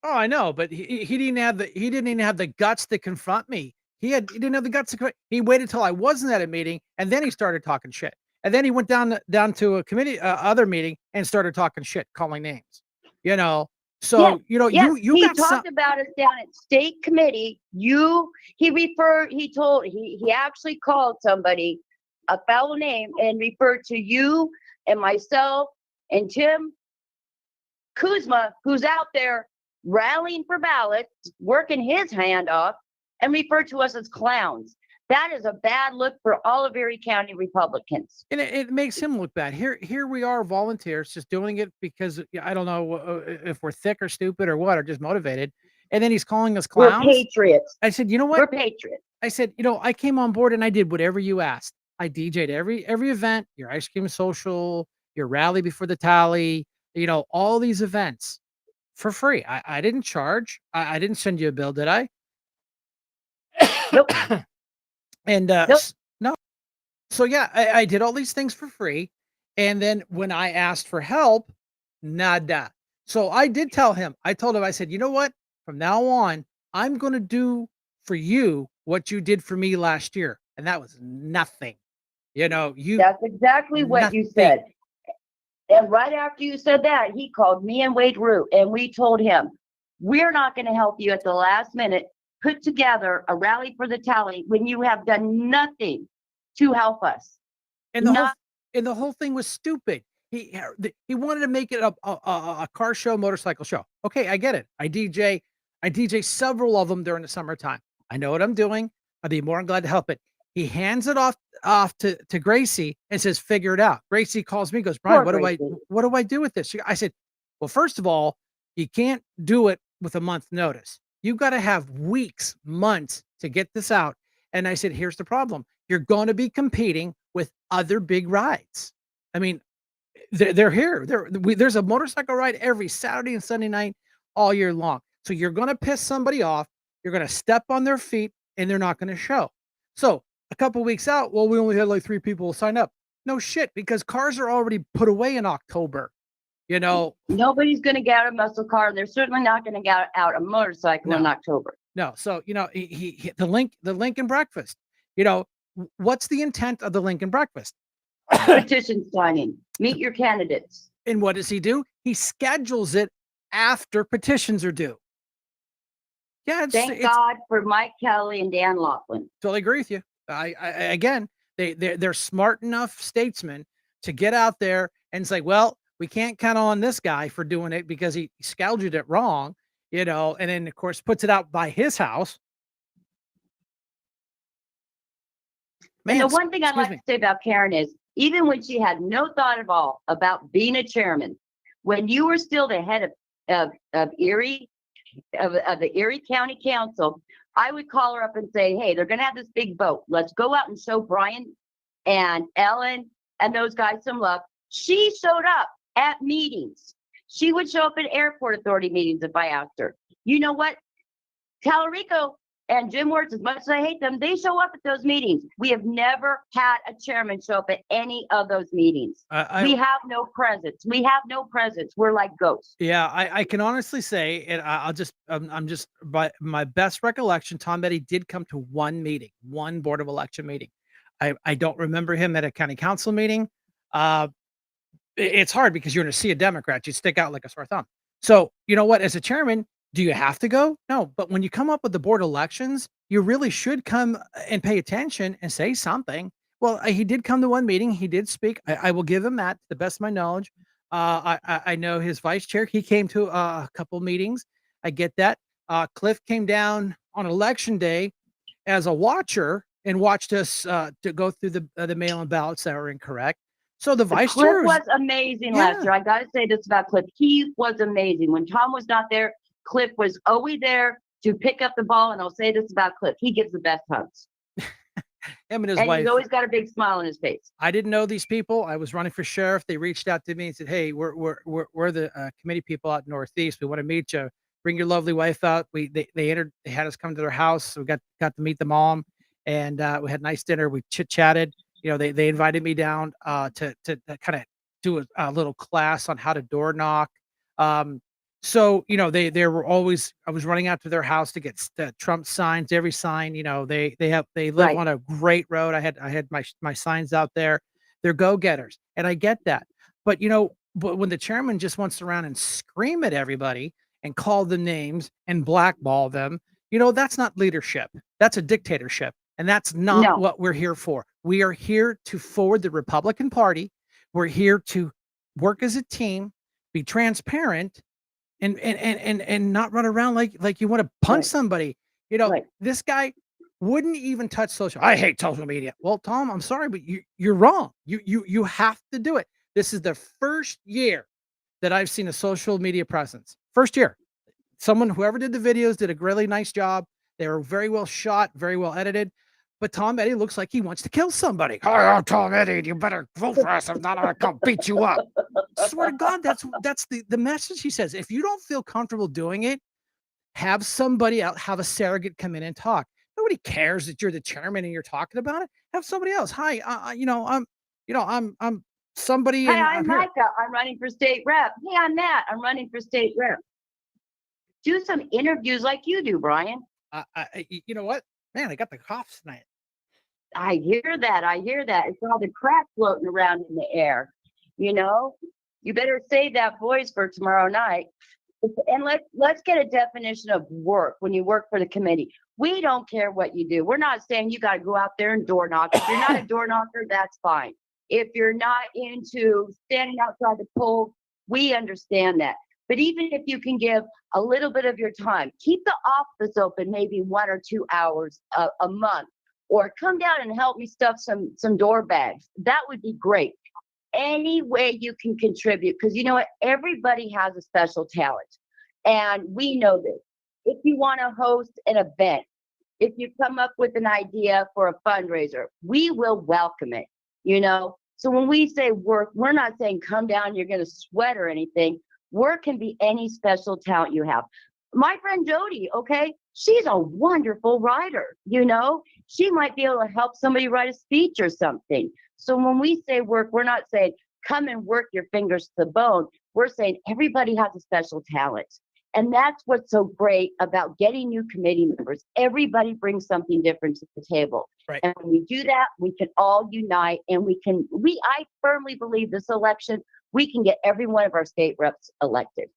Oh, I know, but he didn't have the guts to confront me. He didn't have the guts to. He waited till I wasn't at a meeting, and then he started talking shit. And then he went down to a committee, other meeing, and started talking shit, calling names. So he talked about us down at state committee. He actually called somebody a fellow name and referred to you and myself and Tim Kuzma, who's out there rallying for ballots, working his hand off, and referred to us as clowns. That is a bad look for all of Erie County Republicans. And it makes him look bad. Here we are, volunteers, just doing it because I don't know if we're thick or stupid or what, or just motivated. And then he's calling us clowns. We're patriots. I said, you know what? We're patriots. I said, I came on board and I did whatever you asked. I DJ'd every event, your ice cream social, your rally before the tally, all these events for free. I didn't charge. I didn't send you a bill, did I? Nope. And Nope. no. So yeah, I did all these things for free. And then when I asked for help, nada. So I did tell him, I told him, I said, you know what? From now on, I'm going to do for you what you did for me last year. And that was nothing. You know, That's exactly what you nothing. said. And right after you said that, he called me and Wade Root, and we told him, we're not going to help you at the last minute put together a rally for the tally when you have done nothing to help us. And the whole Not and the whole thing was stupid. He wanted to make it a car show, motorcycle show. Okay, I get it. I DJ several of them during the summertime. I know what I'm doing. I'd be more than glad to help it. He hands it off to Gracie and says, "Figure it out." Gracie calls me, goes, "Brian, poor Gracie. what do I do with this?" I said, "Well, first of all, you can't do it with a month notice. You've got to have weeks, months to get this out." And I said, "Here's the problem. You're going to be competing with other big rides. I mean, they're here. There's a motorcycle ride every Saturday and Sunday night all year long. So you're going to piss somebody off. You're going to step on their feet and they're not going to show." So a couple weeks out, well, we only had like 3 people sign up. No shit, because cars are already put away in October. You know, Nobody's going to get out a muscle car, and they're certainly not going to get out a motorcycle in No. October. no. So, the Lincoln breakfast, what's the intent of the Lincoln breakfast? Petition signing. Meet your candidates. And what does he do? He schedules it after petitions are due. Yeah, Thank God for Mike Kelly and Dan Laughlin. totally agree with you. Again, they're smart enough statesmen to get out there and say, well, we can't count on this guy for doing it because he scheduled it wrong, and then of course puts it out by his house. And Man, the one thing I'd like to say about Karen is, even when she had no thought at all about being a chairman, when you were still the head of Erie, of the Erie County Council, I would call her up and say, hey, they're going to have this big vote. Let's go out and show Brian and Ellen and those guys some love. She showed up at meetings. She would show up at airport authority meetings if I asked her. You know what? Talarico and Jim Wirtz, as much as I hate them, they show up at those meetings. We have never had a chairman show up at any of those meetings. We have no presence. We have no presence. We're like ghosts. Yeah, I can honestly say, and I'm just by my best recollection, Tom Betty did come to one meeting, one board of election meeting. I don't remember him at a county council meeting. It's hard because you're going to see a Democrat, you stick out like a sore thumb. So you know what? As a chairman, do you have to go? No, but when you come up with the board elections, you really should come and pay attention and say something. Well, he did come to one meeting. He did speak. I will give him that, to the best of my knowledge. I know his vice chair. He came to a couple meetings. I get that. Cliff came down on election day as a watcher and watched us to go through the mail-in ballots that were incorrect. So the vice chair Cliff was amazing last year. I got to say this about Cliff. He was amazing. When Tom was not there, Cliff was always there to pick up the ball. And I'll say this about Cliff. He gives the best hugs. Him and his And wife. he's always got a big smile on his face. I didn't know these people. I was running for sheriff. They reached out to me and said, "Hey, we're the committee people out Northeast. We want to meet you. Bring your lovely wife out." They had us come to their house. So we got to meet the mom, and we had a nice dinner. We chit chatted. They invited me down to kind of do a little class on how to door knock. So they were always. I was running out to their house to get Trump signs. Every sign, they live Right. on a great road. I had my signs out there. They're go-getters, and I get that. But when the chairman just wants to run and scream at everybody and call them names and blackball them, that's not leadership. That's a dictatorship, and that's not No. what we're here for. We are here to forward the Republican Party. We're here to work as a team, be transparent, and not run around like you want to punch Right. somebody. Right. This guy wouldn't even touch social. I hate social media. Well, Tom, I'm sorry, but you're wrong. You have to do it. This is the first year that I've seen a social media presence. First year. Whoever did the videos did a really nice job. They were very well shot, very well edited. But Tom Eddy looks like he wants to kill somebody. Oh, Tom Eddy, you better vote for us. If not, I'm gonna come beat you up. Swear to God, that's the message he says. If you don't feel comfortable doing it, have somebody else, have a surrogate come in and talk. Nobody cares that you're the chairman and you're talking about it. Have somebody else. Hi, I'm somebody, Hey, and I'm I'm here. Micah. I'm running for state rep. Hey, I'm Matt. I'm running for state rep. Do some interviews like you do, Brian. You know what, man? I got the coughs tonight. I hear that. I hear that. It's all the crap floating around in the air. You know, you better save that voice for tomorrow night. And let's get a definition of work when you work for the committee. We don't care what you do. We're not saying you got to go out there and door knock. If you're not a door knocker, that's fine. If you're not into standing outside the polls, we understand that. But even if you can give a little bit of your time, keep the office open maybe 1 or 2 hours a month, or come down and help me stuff some door bags. That would be great. Any way you can contribute, because you know what? Everybody has a special talent. And we know this. If you want to host an event, if you come up with an idea for a fundraiser, we will welcome it, you know? So when we say work, we're not saying come down, you're going to sweat or anything. Work can be any special talent you have. My friend Jody, okay, she's a wonderful writer, you know? She might be able to help somebody write a speech or something. So when we say work, we're not saying come and work your fingers to the bone. We're saying everybody has a special talent. And that's what's so great about getting new committee members. Everybody brings something different to the table. Right. And when we do that, we can all unite, and I firmly believe this election, we can get every one of our state reps elected.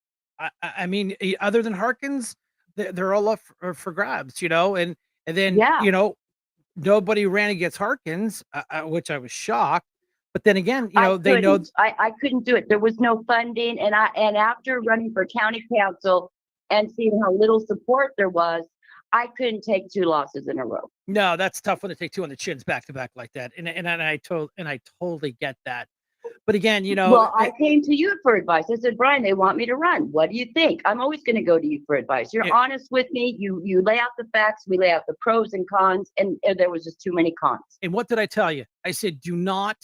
I mean, other than Harkins, they're all up for grabs, you know, and then, Yeah. you know, nobody ran against Harkins, which I was shocked. But then again, you know, they know. I couldn't do it. There was no funding, and after running for county council and seeing how little support there was, I couldn't take 2 losses in a row. No, that's tough when they take 2 on the chins back to back like that, and I totally get that. But again, you know, Well, I came to you for advice. I said, Brian, they want me to run. What do you think? I'm always going to go to you for advice. You're honest with me. You lay out the facts. We lay out the pros and cons, and there was just too many cons. And what did I tell you? I said, do not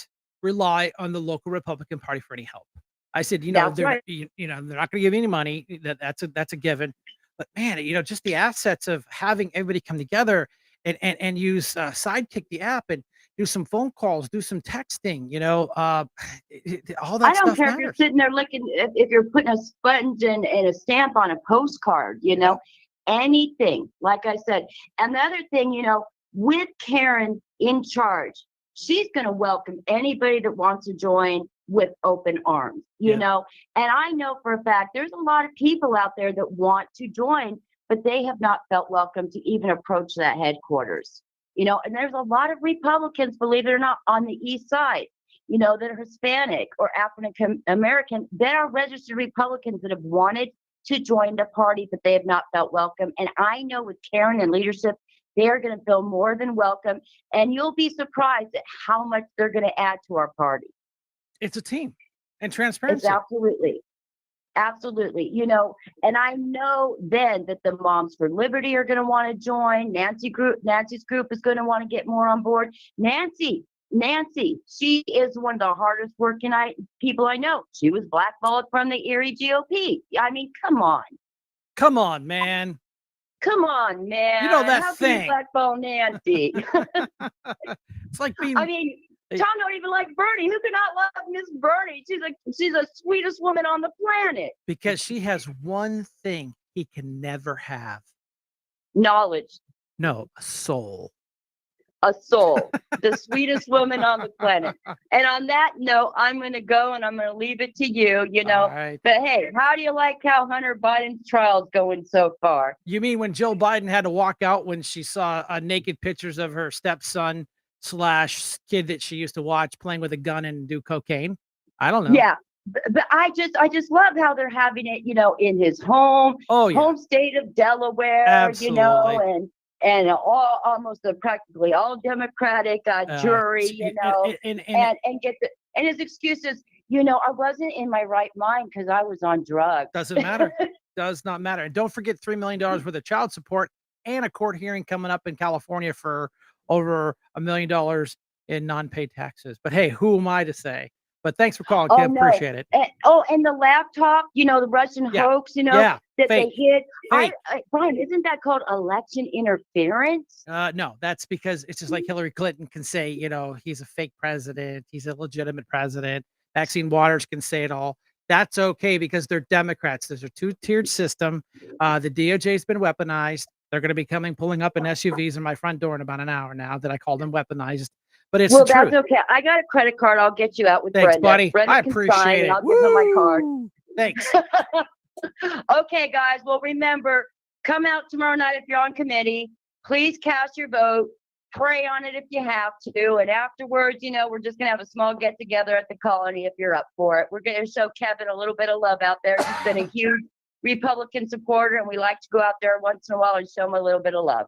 rely on the local Republican Party for any help. I said, you know, That's right. you know, they're not going to give you any money. That's a given. But man, you know, just the assets of having everybody come together and use Sidekick, the app, and do some phone calls, do some texting, you know, all that I don't stuff care if you're matters. sitting there looking, if you're putting a sponge and a stamp on a postcard, you know, anything, like I said. And the other thing, you know, with Karen in charge, she's going to welcome anybody that wants to join with open arms, you know. And I know for a fact there's a lot of people out there that want to join, but they have not felt welcome to even approach that headquarters, you know. And there's a lot of Republicans, believe it or not, on the east side, you know, that are Hispanic or African American, that are registered Republicans that have wanted to join the party, but they have not felt welcome. And I know with Karen and leadership, they're going to feel more than welcome. And you'll be surprised at how much they're going to add to our party. It's a team and transparency. It's absolutely, you know. And I know then that the Moms for Liberty are going to want to join. Nancy's group is going to want to get more on board. Nancy, she is one of the hardest working people I know. She was blackballed from the Erie GOP. I mean, come on, man. Come on, man. You know that How thing. Can you blackball Nancy? It's like being. I mean, Tom don't even like Bernie. Who cannot love Miss Bernie? She's the sweetest woman on the planet. Because she has one thing he can never have. Knowledge. No, a soul. A soul. The sweetest woman on the planet. And on that note, I'm going to go and I'm going to leave it to you, you know. Right. But hey, how do you like how Hunter Biden's trial's going so far? You mean when Joe Biden had to walk out when she saw naked pictures of her stepson / kid that she used to watch playing with a gun and do cocaine? I don't know. Yeah. But I just love how they're having it, you know, in his home state of Delaware, Absolutely. you know, and almost practically all Democratic jury, you know, and his excuse is, you know, I wasn't in my right mind because I was on drugs. Doesn't matter. Does not matter. And don't forget $3 million worth of child support and a court hearing coming up in California for over $1 million in non-paid taxes. But hey, who am I to say? But thanks for calling, Oh Kim. no. Appreciate it. And the laptop, the Russian Yeah. hoax, Yeah. that Fake. they hid. Fake. Brian, isn't that called election interference? No, that's because it's just like Hillary Clinton can say, he's a fake president, he's a legitimate president. Maxine Waters can say it all. That's okay because they're Democrats. There's a two-tiered system. The DOJ's been weaponized. They're going to be pulling up in SUVs in my front door in about an hour now that I call them weaponized. But it's Well, the truth. that's okay. I got a credit card. I'll get you out with Thanks, Brenda. buddy. Brenda I can sign, appreciate and it. I'll give her my card. Woo! Thanks. Okay, guys. Well, remember, come out tomorrow night if you're on committee. Please cast your vote. Pray on it if you have to. And afterwards, we're just going to have a small get together at the colony if you're up for it. We're going to show Kevin a little bit of love out there. He's been a huge Republican supporter, and we like to go out there once in a while and show him a little bit of love.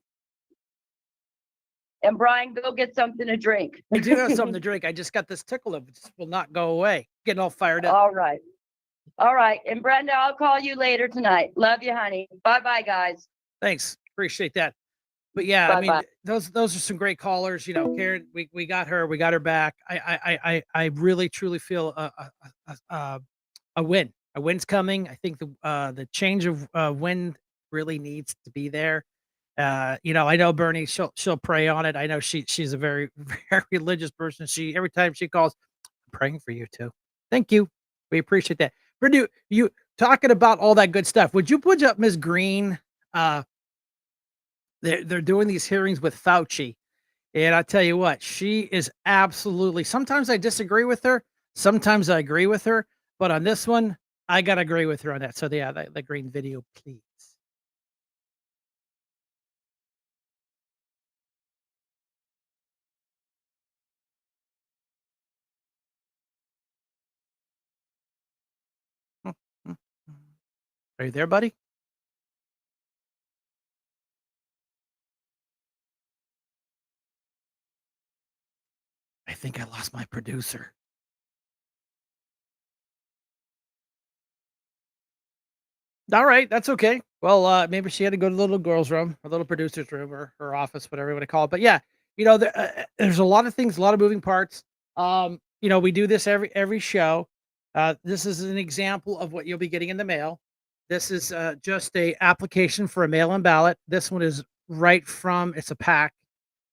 And Brian, go get something to drink. I do have something to drink. I just got this tickle that just will not go away. Getting all fired up. All right. All right. And Brenda, I'll call you later tonight. Love you, honey. Bye-bye, guys. Thanks. Appreciate that. But yeah, I mean, those are some great callers. Karen, we got her back. I really truly feel a win. A win's coming. I think the change of wind really needs to be there. I know Bernie, she'll pray on it. I know she's a very, very religious person. Every time she calls, I'm praying for you too. Thank you. We appreciate that. Brittany, you talking about all that good stuff. Would you put up Ms. Green? They're doing these hearings with Fauci. And I tell you what, she is absolutely, sometimes I disagree with her. Sometimes I agree with her, but on this one, I got to agree with her on that. So yeah, the green video, please. Are you there, buddy? I think I lost my producer. All right, that's okay. Well, maybe she had to go to the little girl's room, or little producer's room, or her office, whatever you want to call it. But yeah, there's a lot of things, a lot of moving parts. We do this every show. This is an example of what you'll be getting in the mail. This is just a application for a mail-in ballot. This one is right from, it's a pack.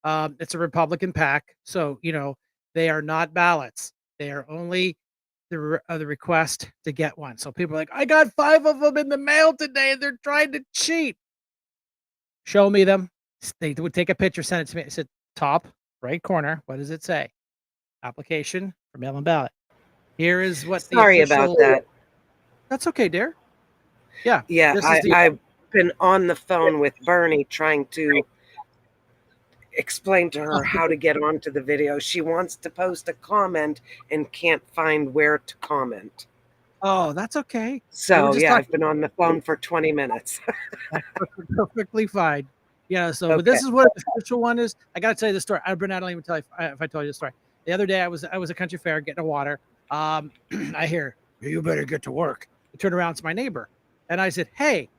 It's a Republican pack. So, they are not ballots. They are only the request to get one. So people are like, I got 5 of them in the mail today and they're trying to cheat. Show me them. They would take a picture, send it to me. I said, top right corner. What does it say? Application for mail-in ballot. Here is what Sorry about that. That's okay, dear. Yeah. Yeah, I've been on the phone with Bernie trying to explain to her how to get onto the video. She wants to post a comment and can't find where to comment. Oh, that's okay. So yeah, I've been on the phone for 20 minutes. Perfectly fine. Yeah. So, Okay. but this is what the official one is. I got to tell you the story. I don't even tell you if I told you the story. The other day, I was at a country fair getting a water. I hear, you better get to work. I turn around to my neighbor and I said, hey,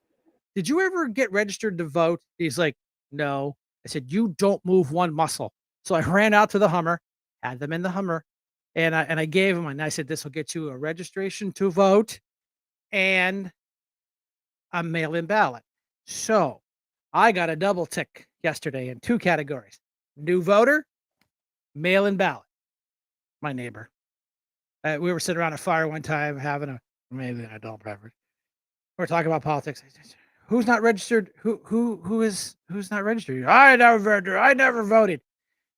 did you ever get registered to vote? He's like, no. I said, you don't move one muscle. So I ran out to the Hummer, had them in the Hummer, and I gave him, and I said, this will get you a registration to vote and a mail-in ballot. So I got a double tick yesterday in 2 categories: new voter, mail-in ballot. My neighbor. We were sitting around a fire one time having maybe an adult beverage. We're talking about politics. Who's not registered? Who's not registered? I never voted.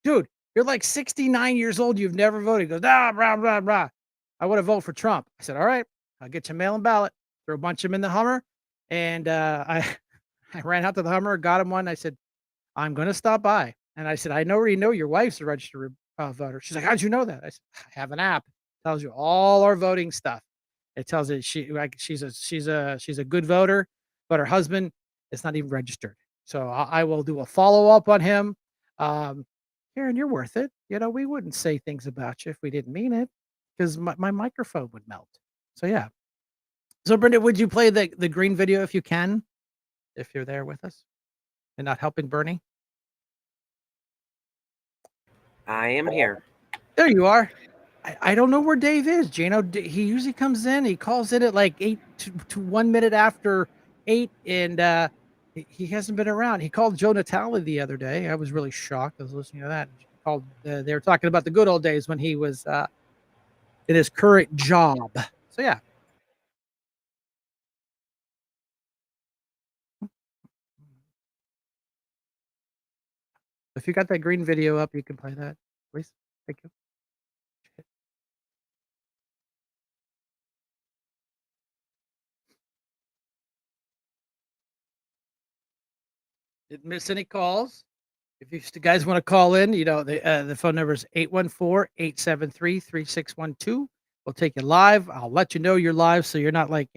Dude, you're like 69 years old. You've never voted. He goes, blah, blah, blah. I want to vote for Trump. I said, all right, I'll get you a mail-in ballot. Throw a bunch of them in the Hummer. And I ran out to the Hummer, got him one. I said, I'm going to stop by. And I said, I already know your wife's a registered voter. She's like, how'd you know that? I said, I have an app. It tells you all our voting stuff. It tells you she's a good voter, but her husband is not even registered. So I will do a follow-up on him. Karen, you're worth it. We wouldn't say things about you if we didn't mean it, because my microphone would melt. So yeah. So Brenda, would you play the green video if you can, if you're there with us and not helping Bernie? I am here. There you are. I don't know where Dave is, Gino. He usually comes in. He calls in at like 8 to 1 minute after 8, and he hasn't been around. He called Joe Natale the other day. I was really shocked. I was listening to that. He called. They were talking about the good old days when he was in his current job. So yeah. If you got that green video up, you can play that, please. Thank you. Didn't miss any calls. If you guys want to call in, the phone number is 814-873-3612. We'll take you live. I'll let you know you're live so you're not like,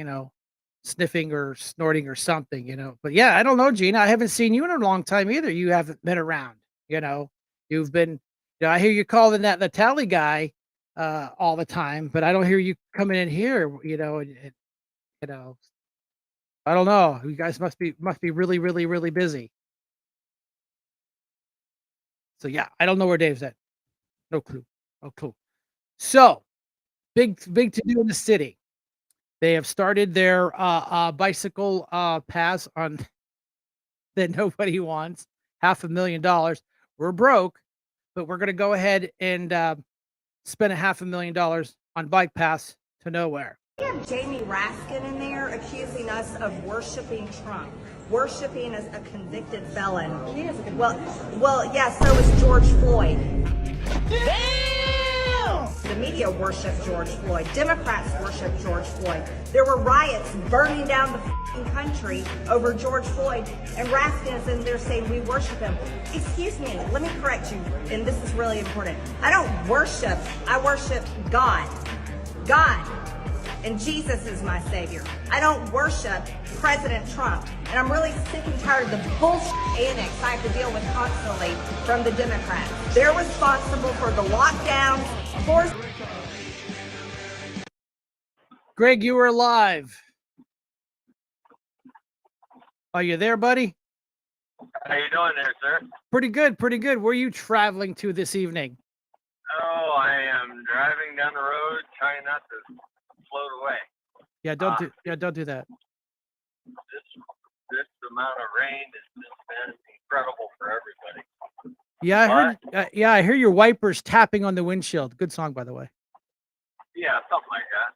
sniffing or snorting or something. But yeah, I don't know, Gina. I haven't seen you in a long time either. You haven't been around, You've been, I hear you calling that Natali guy all the time, but I don't hear you coming in here, you know, I don't know. You guys must be really, really, really busy. So yeah, I don't know where Dave's at. No clue. No clue. So big to do in the city. They have started their bicycle pass on that nobody wants. $500,000. We're broke, but we're gonna go ahead and spend $500,000 on bike pass to nowhere. We have Jamie Raskin in there accusing us of worshiping Trump, worshiping as a convicted felon. He is a convicted well, yeah, so is George Floyd. Damn! The media worship George Floyd. Democrats worship George Floyd. There were riots burning down the country over George Floyd, and Raskin is in there saying we worship him. Excuse me, let me correct you, and this is really important. I don't worship, I worship God. God. And Jesus is my savior. I don't worship President Trump. And I'm really sick and tired of the bullshit annex I have to deal with constantly from the Democrats. They're responsible for the lockdowns, Greg, you were live. Are you there, buddy? How you doing there, sir? Pretty good, pretty good. Where are you traveling to this evening? Oh, I am driving down the road, trying not to float away. Yeah, don't do that. This amount of rain has just been incredible for everybody. Yeah, I hear your wipers tapping on the windshield. Good song, by the way. Yeah, something like that.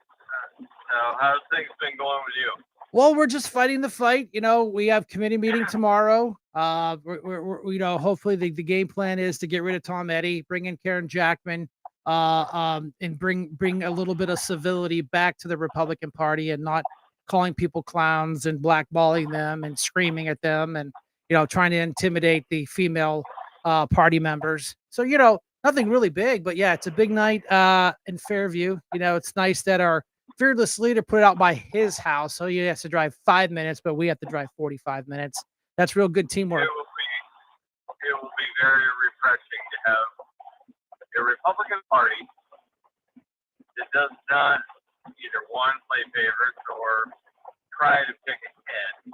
So, how's things been going with you? Well, we're just fighting the fight. We have committee meeting tomorrow. We're hopefully the game plan is to get rid of Tom Eddy, bring in Karen Jackman, and bring a little bit of civility back to the Republican Party and not calling people clowns and blackballing them and screaming at them and trying to intimidate the female party members. So nothing really big, but yeah, it's a big night in Fairview. It's nice that our fearless leader put it out by his house, so he has to drive 5 minutes, but we have to drive 45 minutes. That's real good teamwork. It will be very refreshing to have a Republican Party that does not either one play favorites or try to pick a head.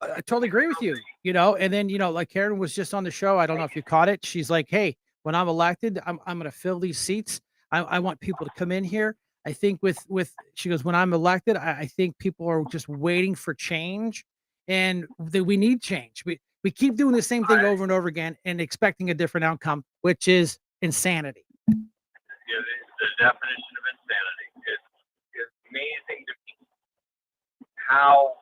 I totally agree with you. And then like Karen was just on the show. I don't know if you caught it. She's like, "Hey, when I'm elected, I'm going to fill these seats. I want people to come in here." I think with she goes, when I'm elected, I think people are just waiting for change, and that we need change. We keep doing the same thing over and over again and expecting a different outcome, which is insanity. Yeah, the definition of insanity. It's amazing to me how,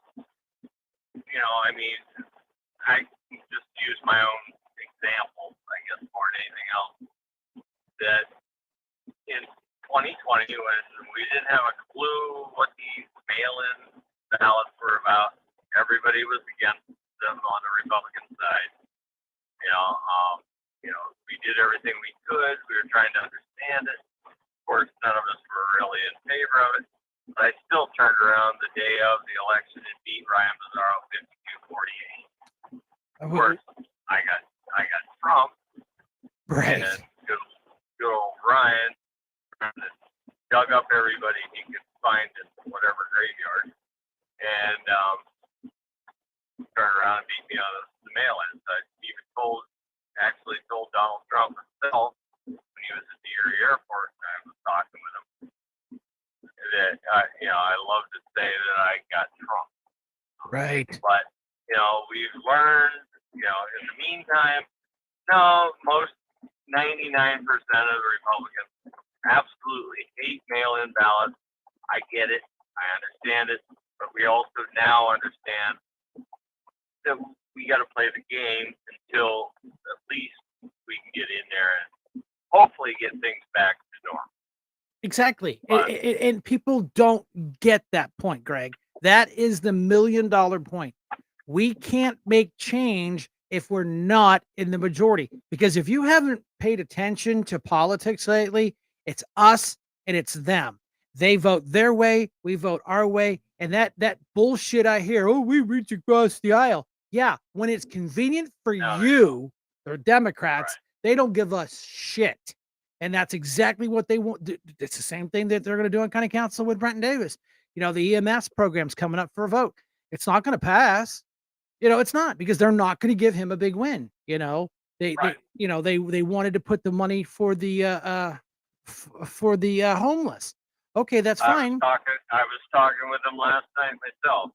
I can just use my own example, I guess, more than anything else, that in 2020, when we didn't have a clue what these mail-in ballots were about, everybody was against them on the Republican side. We did everything we could. We were trying to understand it. Of course, none of us were really in favor of it. But I still turned around the day of the election and beat Ryan Mazzaro 52-48. Of course, I got Trump. Right. And good old Ryan dug up everybody he could find in whatever graveyard and turned around and beat me on the mail-in. So I even actually told Donald Trump himself that I got Trump. Right. But, we've learned, in the meantime, no, most 99% of the Republicans absolutely hate mail-in ballots. I get it. I understand it. But we also now understand that we got to play the game until at least we can get in there and hopefully get things back to normal. Exactly. But- And people don't get that point, Greg. That is the $1 million point. We can't make change if we're not in the majority. Because if you haven't paid attention to politics lately, it's us and it's them. They vote their way, we vote our way. And that bullshit I hear, oh, we reach across the aisle. Yeah, when it's convenient for you, they're Democrats, they don't give us shit. And that's exactly what they want. It's the same thing that they're going to do on county council with Brenton Davis. The EMS program's coming up for a vote. It's not going to pass. It's not, because they're not going to give him a big win. They wanted to put the money for the homeless. Okay, that's fine. I was talking with him last night myself.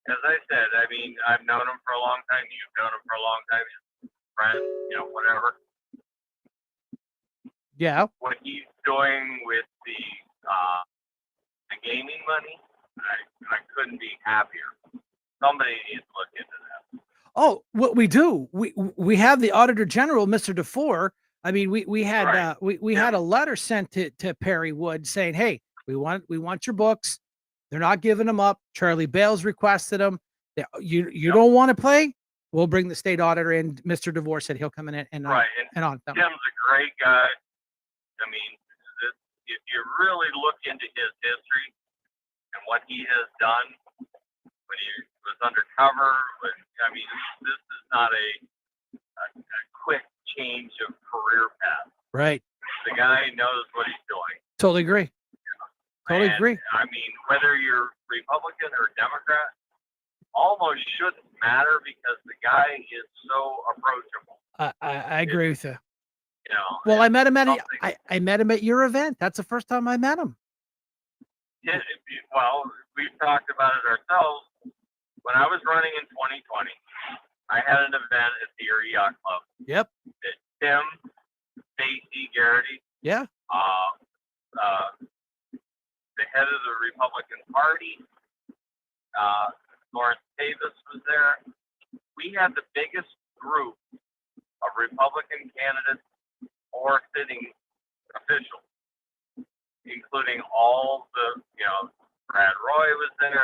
And as I said, I mean, I've known him for a long time. You've known him for a long time. He's a friend, whatever. Yeah. What he's doing with the gaming money, I couldn't be happier. Somebody needs to look into that. Oh, what we do, we have the Auditor General, Mr. DeFore. I mean, we had Right. we had a letter sent to Perry Wood saying, hey, we want your books. They're not giving them up. Charlie Bales requested them. You don't want to play? We'll bring the state auditor in. Mr. DeVore said he'll come in and Right. and on them. Tim's a great guy. I mean, if you really look into his history and what he has done when he was undercover, this is not a quick change of career path. Right. The guy knows what he's doing. Totally agree. Totally And, agree. I mean, whether you're Republican or Democrat, almost shouldn't matter because the guy is so approachable. I agree with you. Well, and I met him at something- I met him at your event. That's the first time I met him. Well, we've talked about it ourselves. When I was running in 2020, I had an event at the Erie Yacht Club. Yep. That Tim, Stacy, Garrity, Yeah. the head of the Republican Party, Lawrence Davis was there. We had the biggest group of Republican candidates or sitting officials, including all the, Brad Roy was there,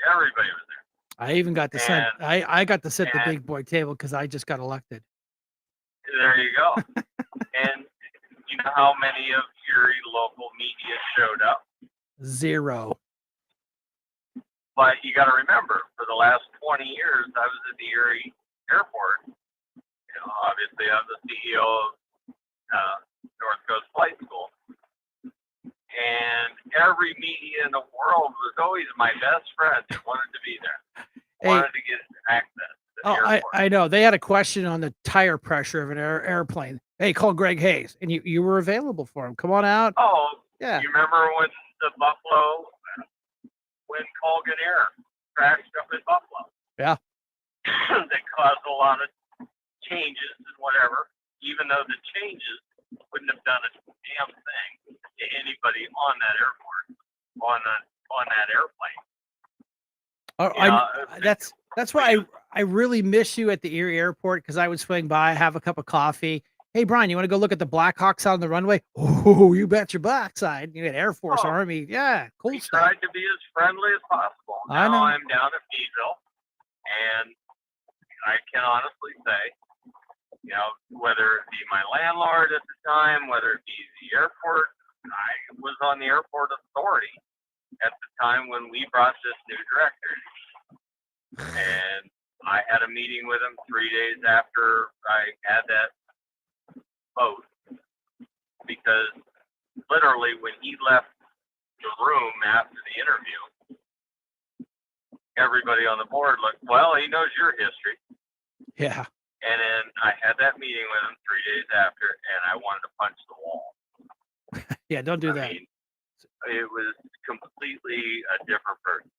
everybody was there. I even got to sit. And- I got to sit the and- big boy table because I just got elected. There you go. And you know how many of Erie local media showed up? 0. But you got to remember, for the last 20 years, I was at the Erie airport. Obviously, I'm the CEO of North Coast Flight School. And every media in the world was always my best friend that wanted to be there, wanted to get access to the airport. I know. They had a question on the tire pressure of an airplane. Hey, call Greg Hayes. And you were available for him. Come on out. Oh, Yeah. you remember when the Buffalo, when Colgan Air crashed up in Buffalo? Yeah. That caused a lot of changes and whatever, even though the changes wouldn't have done a damn thing to anybody on that airport, on that airplane. That's why I really miss you at the Erie airport, because I would swing by, have a cup of coffee. Hey, Brian, you want to go look at the Blackhawks out on the runway? Oh, you bet your backside. You had Air Force, Oh. Army. Yeah, cool We stuff. tried to be as friendly as possible. I Now know. I'm down at Meadville, and I can honestly say, whether it be my landlord at the time, whether it be the airport, I was on the airport authority at the time when we brought this new director. And I had a meeting with him 3 days after I had that vote, because literally when he left the room after the interview, everybody on the board looked, well, he knows your history. Yeah. And then I had that meeting with him 3 days after, and I wanted to punch the wall. Yeah, don't do that. I mean, it was completely a different person.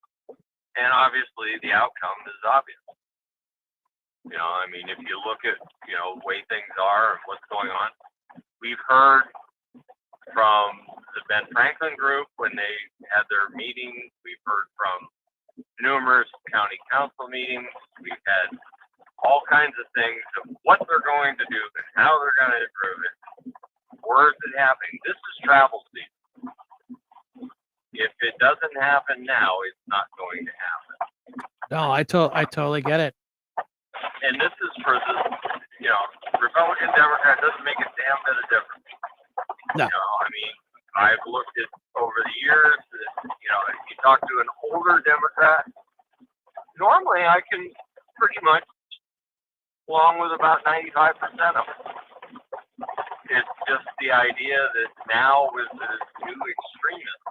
And obviously, the outcome is obvious. You know, I mean, if you look at, you know, the way things are and what's going on, we've heard from the Ben Franklin group when they had their meeting. We've heard from numerous county council meetings. We've had all kinds of things of what they're going to do and how they're going to improve it. Where is it happening? This is travel season. If it doesn't happen now, it's not going to happen. No, I totally get it. And this is for the, you know, Republican, Democrat, doesn't make a damn bit of difference. No. You know, I mean, I've looked at over the years, you know, if you talk to an older Democrat, normally I can pretty much along with about 95% of it. It's just the idea that now with the new extremism,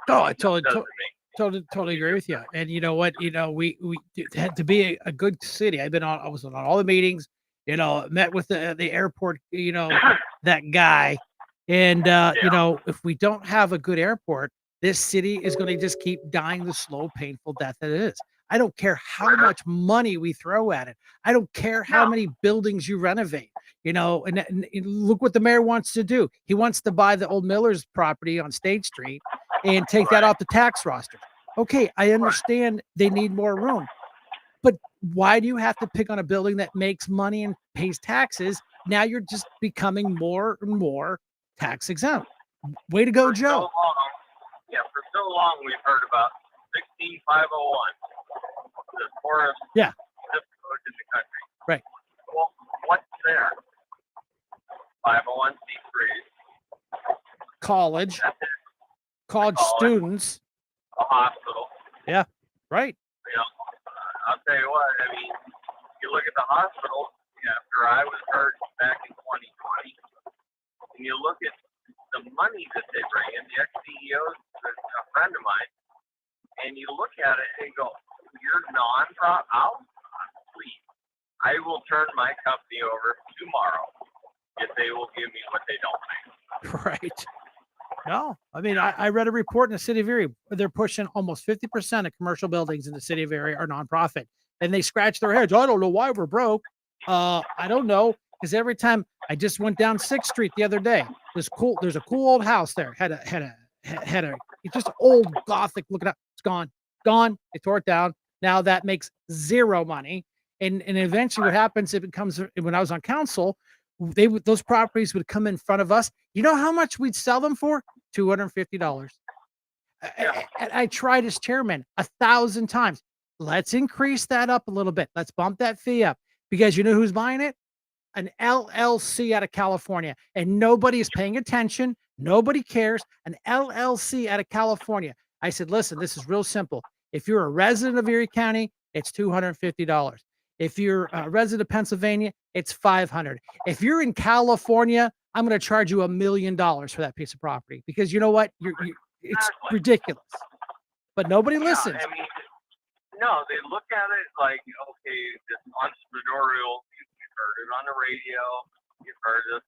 Oh, I totally doesn't make totally agree with you. And you know what? You know, we had to be a good city. I was on all the meetings. You know, met with the airport. You know, that guy. And you know, if we don't have a good airport, this city is going to just keep dying the slow, painful death that it is. I don't care how much money we throw at it. I don't care how many buildings you renovate. You know, and look what the mayor wants to do. He wants to buy the old Miller's property on State Street and take that off the tax roster. Okay, I understand they need more room, but why do you have to pick on a building that makes money and pays taxes? Now you're just becoming more and more tax exempt. Way to go, for Joe. So long, for so long we've heard about 16501, the poorest zip code in the country. Right. Well, what's there? 501c3s. College College. students. A hospital. Yeah, right. You know, I'll tell you what, I mean, you look at the hospital after I was hurt back in 2020, and you look at the money that they bring in, the ex-CEOs, a friend of mine, and you look at it and go, you're non-profit, please, I will turn my company over tomorrow if they will give me what they don't make. Right. No, I mean, I read a report in the city of Erie. They're pushing almost 50% of commercial buildings in the city of Erie are nonprofit, and they scratch their heads. I don't know why we're broke. I don't know, because every time I just went down 6th Street the other day, there's a cool old house there. Had a just old Gothic looking up. It's gone. They tore it down. Now that makes zero money. And eventually, what happens if it comes when I was on council, those properties would come in front of us. You know how much we'd sell them for? $250. I tried as chairman 1,000 times. Let's increase that up a little bit. Let's bump that fee up, because you know who's buying it? An LLC out of California, and nobody is paying attention. Nobody cares. An LLC out of California. I said, listen, this is real simple. If you're a resident of Erie County, it's $250. If you're a resident of Pennsylvania, it's $500. If you're in California, I'm going to charge you $1 million for that piece of property, because you know what? It's ridiculous. But nobody listens. I mean, no, they look at it like, okay, this entrepreneurial. You've heard it on the radio. You've heard it.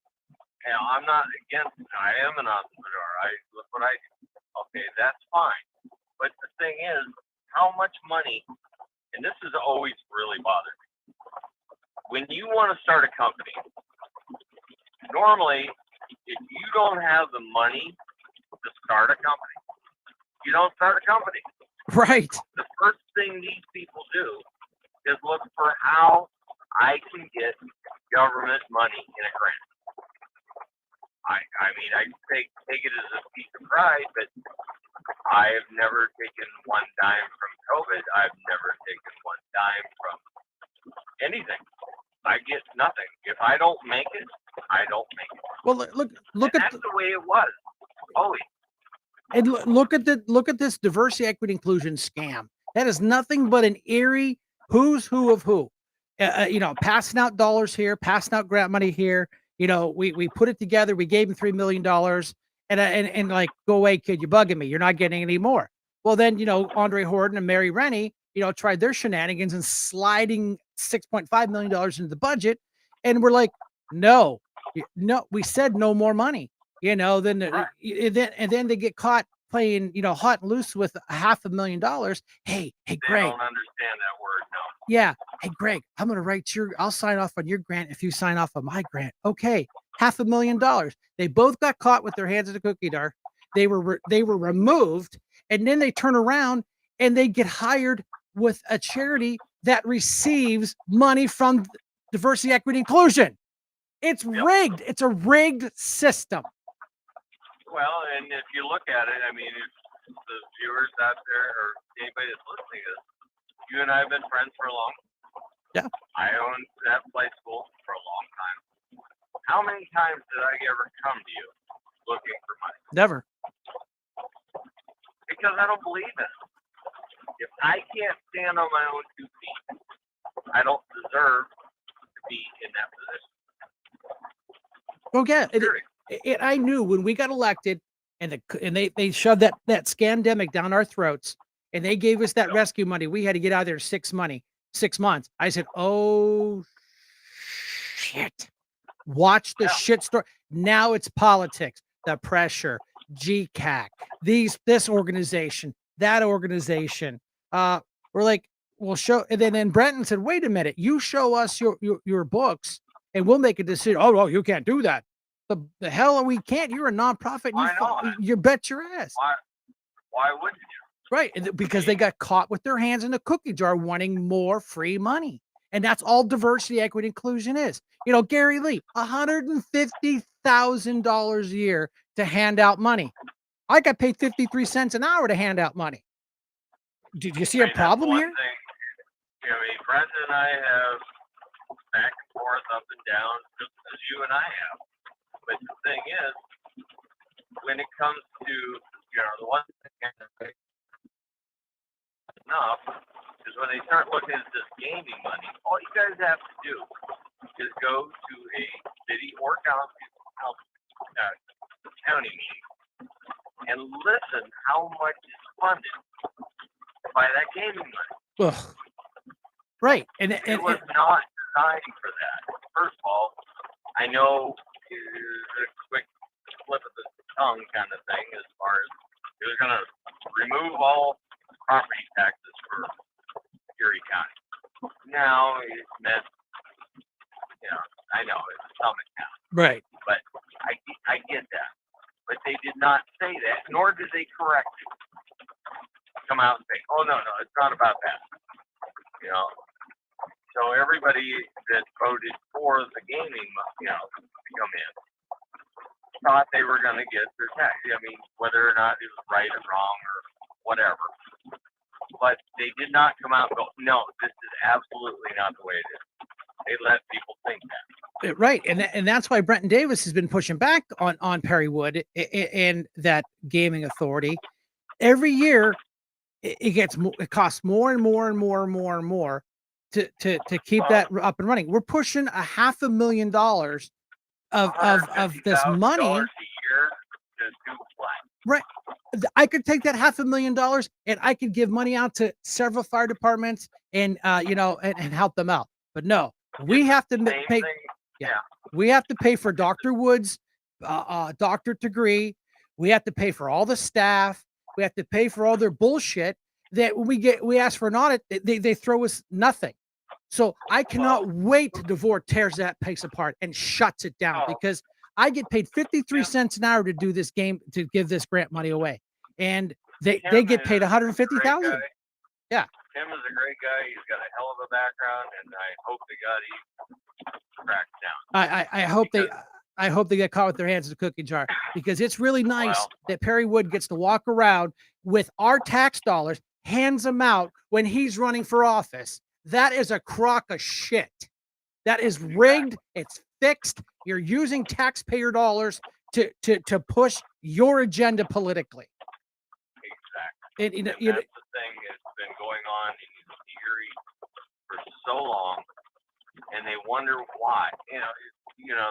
And I'm not against it. I am an entrepreneur. Look what I do. Okay, that's fine. But the thing is, how much money? And this has always really bothered me. When you want to start a company, normally, if you don't have the money to start a company, you don't start a company. Right. The first thing these people do is look for how I can get government money in a grant. I mean, I take it as a piece of pride, but I have never taken one dime from COVID. I've never taken one dime from anything. I get nothing. If I don't make it, I don't make it. Well, look and at that's the way it was. Always. And look at this diversity, equity, inclusion scam. That is nothing but an Erie who's who of who. You know, passing out dollars here, passing out grant money here. You know, we put it together. We gave him $3 million, and like, go away, kid. You're bugging me. You're not getting any more. Well, then, you know, Andre Horton and Mary Rennie, you know, tried their shenanigans and sliding $6.5 million into the budget, and we're like, no. We said no more money. You know, then they get caught playing, hot and loose with $500,000. Hey, They Greg. don't understand that word, no. Yeah. Hey, Greg, I'll sign off on your grant if you sign off on my grant. Okay. $500,000. They both got caught with their hands in the cookie jar. They were removed, and then they turn around and they get hired with a charity that receives money from diversity, equity, inclusion. It's rigged. It's a rigged system. Well, and if you look at it, I mean, if the viewers out there or anybody that's listening to this, you and I have been friends for a long time. Yeah. I owned that play school for a long time. How many times did I ever come to you looking for money? Never. Because I don't believe in it. If I can't stand on my own 2 feet, I don't deserve to be in that position. Oh yeah, I knew when we got elected, and they shoved that scandemic down our throats, and they gave us that rescue money. We had to get out of there 6 months. I said, "Oh shit! Watch the shit story." Now it's politics, the pressure, GCAC, this organization, that organization. We're like, we'll show, and then Brenton said, "Wait a minute, you show us your books, and we'll make a decision." Oh, you can't do that. The hell we can't. You're a nonprofit. You bet your ass. Why wouldn't you? Right, because they got caught with their hands in the cookie jar, wanting more free money, and that's all diversity, equity, inclusion is. Gary Lee, $150,000 a year to hand out money. I got paid 53 cents an hour to hand out money. Did you see a problem here? Brenda and I have back and forth, up and down, just as you and I have. But the thing is, when it comes to, the one thing enough is when they start looking at this gaming money, all you guys have to do is go to a city or county meeting and listen how much is funded by that gaming money. Ugh. Right, and it was not designed for that. First of all, I know a quick flip of the tongue kind of thing as far as it was going to remove all property taxes for Erie County. Now it meant, I know it's Summit County. Right. But I get that. But they did not say that, nor did they correct it. Come out and say, "Oh no, it's not about that." So everybody that voted for the gaming, to come in, thought they were going to get their tax. I mean, whether or not it was right or wrong or whatever. But they did not come out and go, "No, this is absolutely not the way it is." They let people think that. Right, and that's why Brenton Davis has been pushing back on Perry Wood and that gaming authority. Every year, it costs more and more and more and more and more to keep that up and running. We're pushing $500,000 of this money. A year to do what? Right. I could take that $500,000 and I could give money out to several fire departments and and help them out. But no, we have to pay. Yeah, we have to pay for Dr. Wood's doctorate degree. We have to pay for all the staff. We have to pay for all their bullshit. That when we ask for an audit, they throw us nothing. So I cannot wait till DeVore tears that place apart and shuts it down because I get paid 53 cents an hour to do this game, to give this grant money away, and they get paid 150,000. Yeah. Tim is a great guy. He's got a hell of a background, and I hope to God he cracks down. I hope they get caught with their hands in the cookie jar, because it's really nice that Perry Wood gets to walk around with our tax dollars, hands them out when he's running for office. That is a crock of shit. That is rigged. It's fixed. You're using taxpayer dollars to push your agenda politically. Exactly. And that's the thing that's been going on in Erie for so long, and they wonder why.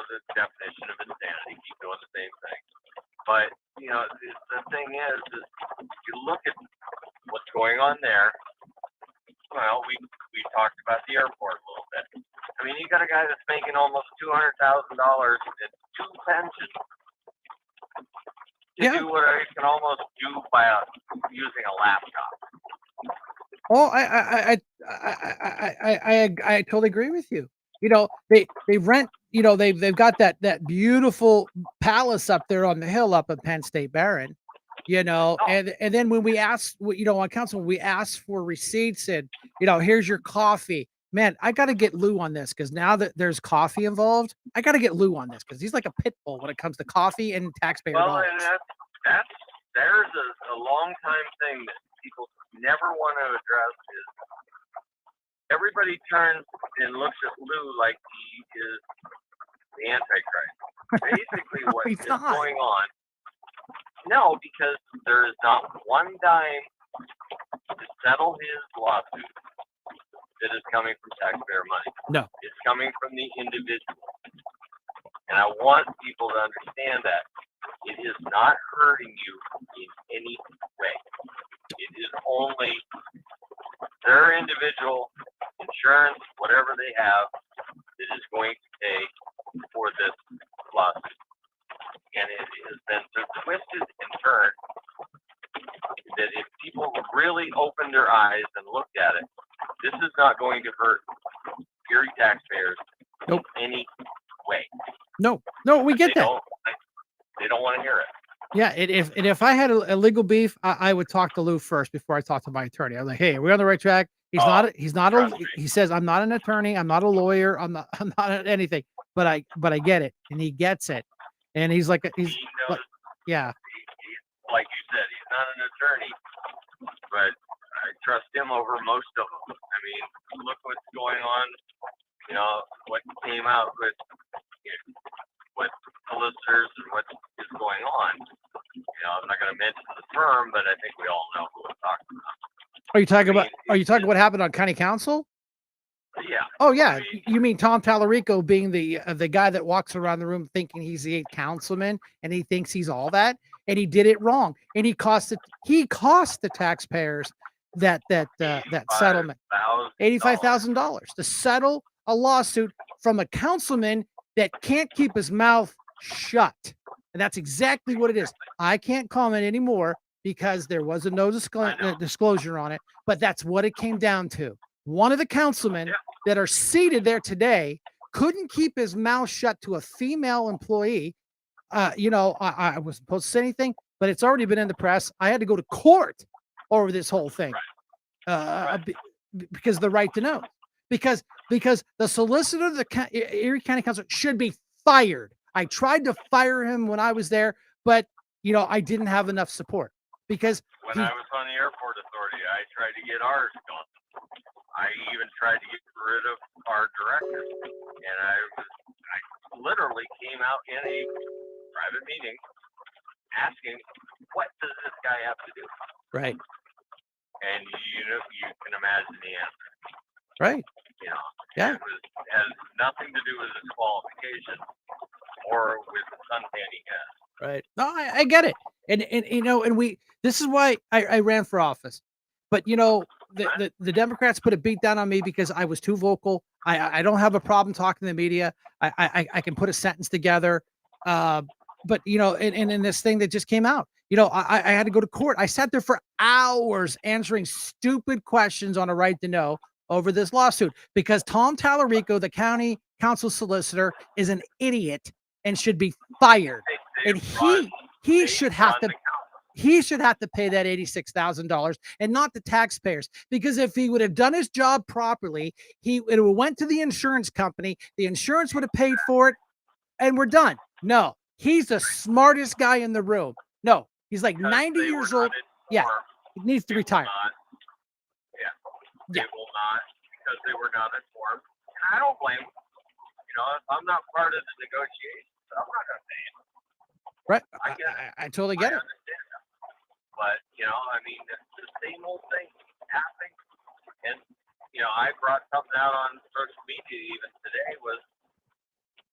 The definition of insanity, keep doing the same thing. But the thing is you look at what's going on there. Well, we talked about the airport a little bit. I mean, you got a guy that's making almost $200,000 in 2 pensions. Yeah. do what I can almost do by using a laptop. Oh, I totally agree with you. You know, they rent. You know, they've got that beautiful palace up there on the hill up at Penn State Barron. You know, Oh. and then when we asked, you know, on council, we asked for receipts and, you know, here's your coffee. Man, I got to get Lou on this because now that there's coffee involved, I got to get Lou on this because he's like a pit bull when it comes to coffee and taxpayer Well, dollars. and there's a long time thing that people never want to address is everybody turns and looks at Lou like he is the Antichrist. Basically, what He's is not. going on? No, because there is not one dime to settle his lawsuit that is coming from taxpayer money. No. It's coming from the individual. And I want people to understand that it is not hurting you in any way. It is only their individual insurance, whatever they have, that is going to pay for this lawsuit. And it has been so twisted and turned that if people really opened their eyes and looked at it, this is not going to hurt Erie taxpayers Nope. in any way. No, we get that. They don't want to hear it. Yeah, if I had a legal beef, I would talk to Lou first before I talk to my attorney. I was like, "Hey, are we on the right track?" He's not. He says, "I'm not an attorney. I'm not a lawyer. I'm not anything." But I get it, and he gets it, and he's like, yeah. Like you said, he's not an attorney, but I trust him over most of them. I mean, look what's going on. You know what came out with solicitors and what is going on. You know, I'm not going to mention the firm, but I think we all know who I'm talking about. Are you talking what happened on county council? Yeah. Oh yeah, I mean, you mean Tom Tallarico being the guy that walks around the room thinking he's the 8th councilman and he thinks he's all that, and he did it wrong, and he cost the taxpayers that settlement, $85,000 to settle a lawsuit from a councilman that can't keep his mouth shut, and that's exactly what it is. I can't comment anymore because there was no disclosure on it, but that's what it came down to. One of the councilmen that are seated there today couldn't keep his mouth shut to a female employee. You know, I wasn't supposed to say anything, but it's already been in the press. I had to go to court over this whole thing because the right to know, because the solicitor of the Erie County Council should be fired. I tried to fire him when I was there, but you know, I didn't have enough support because when I was on the airport authority, I tried to get ours gone. I even tried to get rid of our director, and I literally came out in a private meeting asking, what does this guy have to do? Right. And you can imagine the answer. Right. You know, yeah. It has nothing to do with his qualification or with the suntan he has. Right. No, I get it. And you know, and this is why I ran for office. But you know, the Democrats put a beat down on me because I was too vocal. I don't have a problem talking to the media. I can put a sentence together. But you know, and in this thing that just came out, you know, I had to go to court. I sat there for hours answering stupid questions on a right to know over this lawsuit because Tom Tallarico, the county council solicitor, is an idiot and should be fired. And he should have to pay that $86,000 and not the taxpayers, because if he would have done his job properly, it would have went to the insurance company. The insurance would have paid for it, and we're done. No, he's the smartest guy in the room. No, he's like 90 years old. Yeah, he needs to retire. They will not, because they were not informed. And I don't blame them. You know, if I'm not part of the negotiations, I'm not going to pay him. Right. I totally get it. Understand that. But, you know, I mean, it's the same old thing happening. And, you know, I brought something out on social media even today was,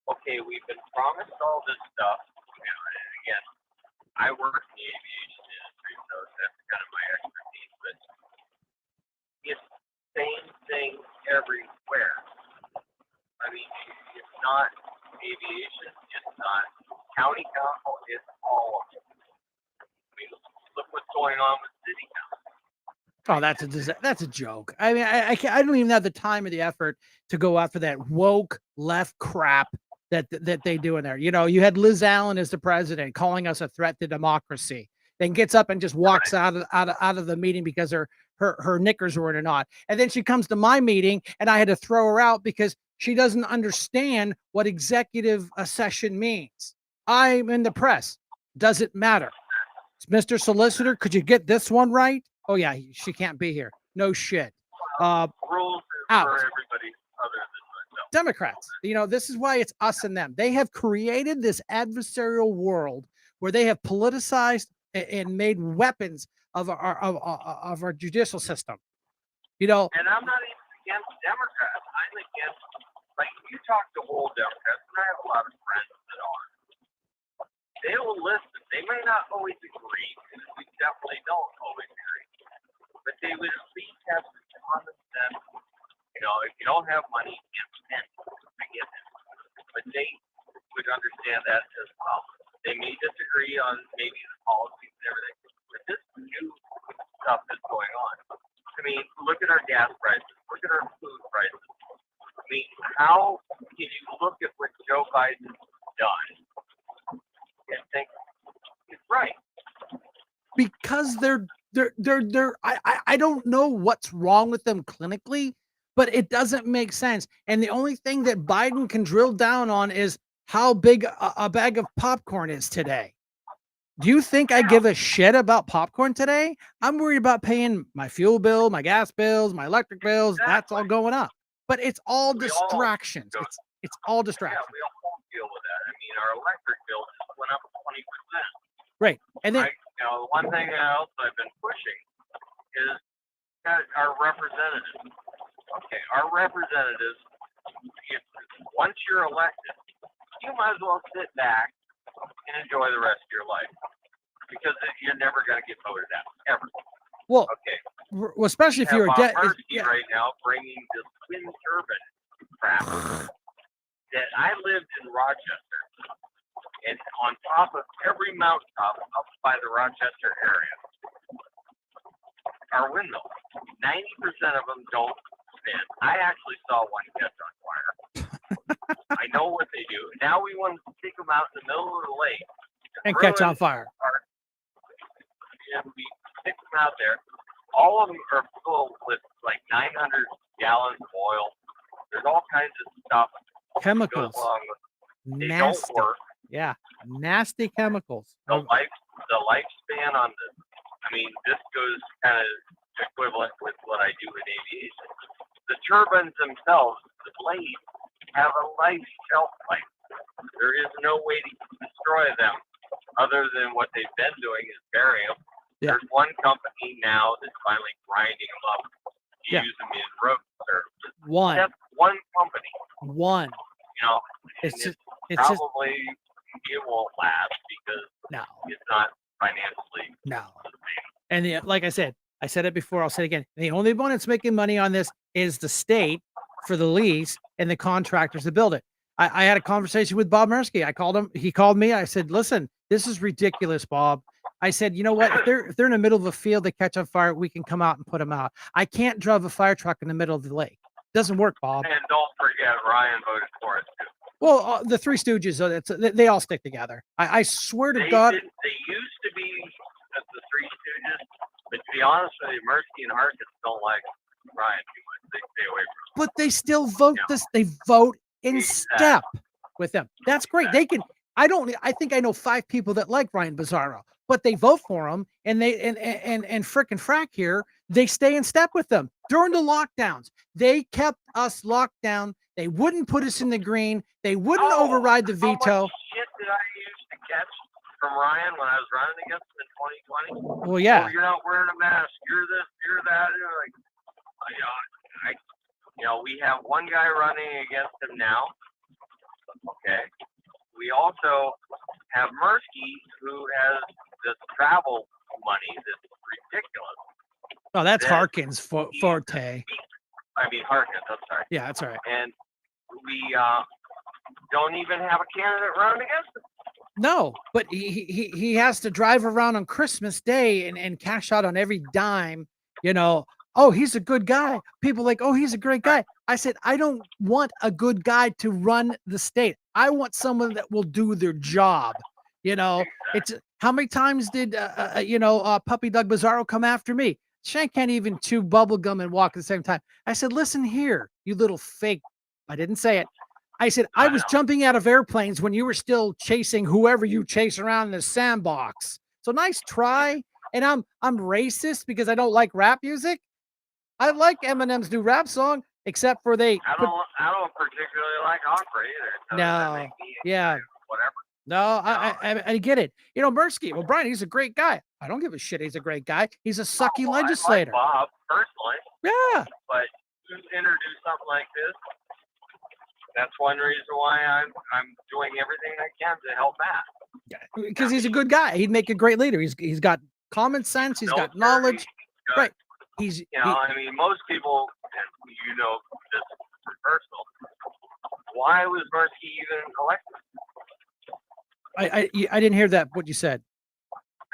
okay, we've been promised all this stuff. You know, and again, I work in the aviation industry, so that's kind of my expertise. But it's the same thing everywhere. I mean, it's not aviation, it's not county council, it's all of it. going on with city council. Oh, that's a joke. I mean, I don't even have the time or the effort to go after that woke left crap that they do in there. You know, you had Liz Allen as the president calling us a threat to democracy, then gets up and just walks out of the meeting because her knickers were in a knot, and then she comes to my meeting and I had to throw her out because she doesn't understand what executive session means. I'm in the press. Does it matter? Mr. Solicitor, could you get this one right? Oh yeah, she can't be here. No shit. Rules out. for everybody other than myself. Democrats, you know, this is why it's us and them. They have created this adversarial world where they have politicized and made weapons of our judicial system. You know, And I'm not even against Democrats. I'm against, like, you talk to old Democrats, and I have a lot of friends that are. They will listen. They may not always agree, and we definitely don't always agree. But they would at least have some common sense. You know, if you don't have money, you can't spend. I get it. But they would understand that as well. They may disagree on maybe the policies and everything, but this new stuff that's going on. I mean, look at our gas prices. Look at our food prices. I mean, how can you look at what Joe Biden's done and think it's right? because I don't know what's wrong with them clinically, but it doesn't make sense. And the only thing that Biden can drill down on is how big a bag of popcorn is today. Do you think I give a shit about popcorn today? I'm worried about paying my fuel bill, my gas bills, my electric bills. That's all going up. But it's all distractions. It's all distractions. Yeah, we all deal with that. I mean, our electric bill just went up 20%. Right. And then You know, one thing else I've been pushing is that our representatives. Okay, our representatives, once you're elected, you might as well sit back and enjoy the rest of your life because you're never going to get voted out, ever. well, Okay. especially if you're a debt. Murphy right now bringing this wind turbine crap that I lived in Rochester, and on top of every mountaintop up by the Rochester area are windmills. 90% of them don't spin. I actually saw one catch on fire. I know what they do. Now we want to stick them out in the middle of the lake And catch on fire. And we stick them out there. All of them are full with like 900 gallons of oil. There's all kinds of stuff. Chemicals. That goes along with it. They Nasty. don't work. Yeah. Nasty chemicals. The lifespan on this. I mean, this goes kind of equivalent with what I do in aviation. The turbines themselves, the blades, have a shelf life. There is no way to destroy them other than what they've been doing is bury them. Yeah. There's one company now that's finally grinding them up to Yeah. use them in road services. One. That's one company. One. You know, It's and just it's just probably it won't last because no. it's not financially No. sustainable. And like I said it before, I'll say it again. The only one that's making money on this is the state for the lease and the contractors to build it. I had a conversation with Bob Mursky. I called him. He called me. I said, listen, this is ridiculous, Bob. I said, you know what? If they're in the middle of a field, they catch on fire, we can come out and put them out. I can't drive a fire truck in the middle of the lake. Doesn't work, Bob. And don't forget, Ryan voted for it too. Well, the Three Stooges, they all stick together. I swear to God. They used to be the Three Stooges, but to be honest with you, Murphy and Harkins don't like Ryan too much. They stay away from him. But they still vote this. They vote in step with them. That's great. They can. I think I know 5 people that like Ryan Bizzarro, but they vote for him, and they and frickin' frack here. They stay in step with them during the lockdowns. They kept us locked down. They wouldn't put us in the green. They wouldn't override the veto. How much shit did I use to catch from Ryan when I was running against him in 2020? Well, yeah. Oh, you're not wearing a mask. You're this. You're that. You're like, we have one guy running against him now. Okay. We also have Mursky, who has this travel money that's ridiculous. Oh, that's Harkins' forte. I mean, Harkins. I'm sorry. Yeah, that's all right. And we don't even have a candidate running against him. No, but he has to drive around on Christmas Day and cash out on every dime, you know. Oh, he's a good guy. People like, oh, he's a great guy. I said, I don't want a good guy to run the state. I want someone that will do their job. You know, it's how many times did Puppy Doug Bizarro come after me? Shank can't even chew bubble gum and walk at the same time. I said, listen here, you little fake. I didn't say it. I said, I was jumping out of airplanes when you were still chasing whoever you chase around in the sandbox. So nice try. And I'm racist because I don't like rap music. I like Eminem's new rap song, except for I don't particularly like opera either. So no, yeah, whatever. no, I get it. You know, Mirsky, well, Brian, he's a great guy. I don't give a shit. He's a great guy. He's a sucky legislator. I like Bob personally. Yeah, but to introduce something like this, that's one reason why I'm doing everything I can to help Matt. Because he's a good guy. He'd make a great leader. He's got common sense. He's got knowledge. Right. I mean, most people, you know, this is personal. Why was Mirsky even elected? I didn't hear that. What you said.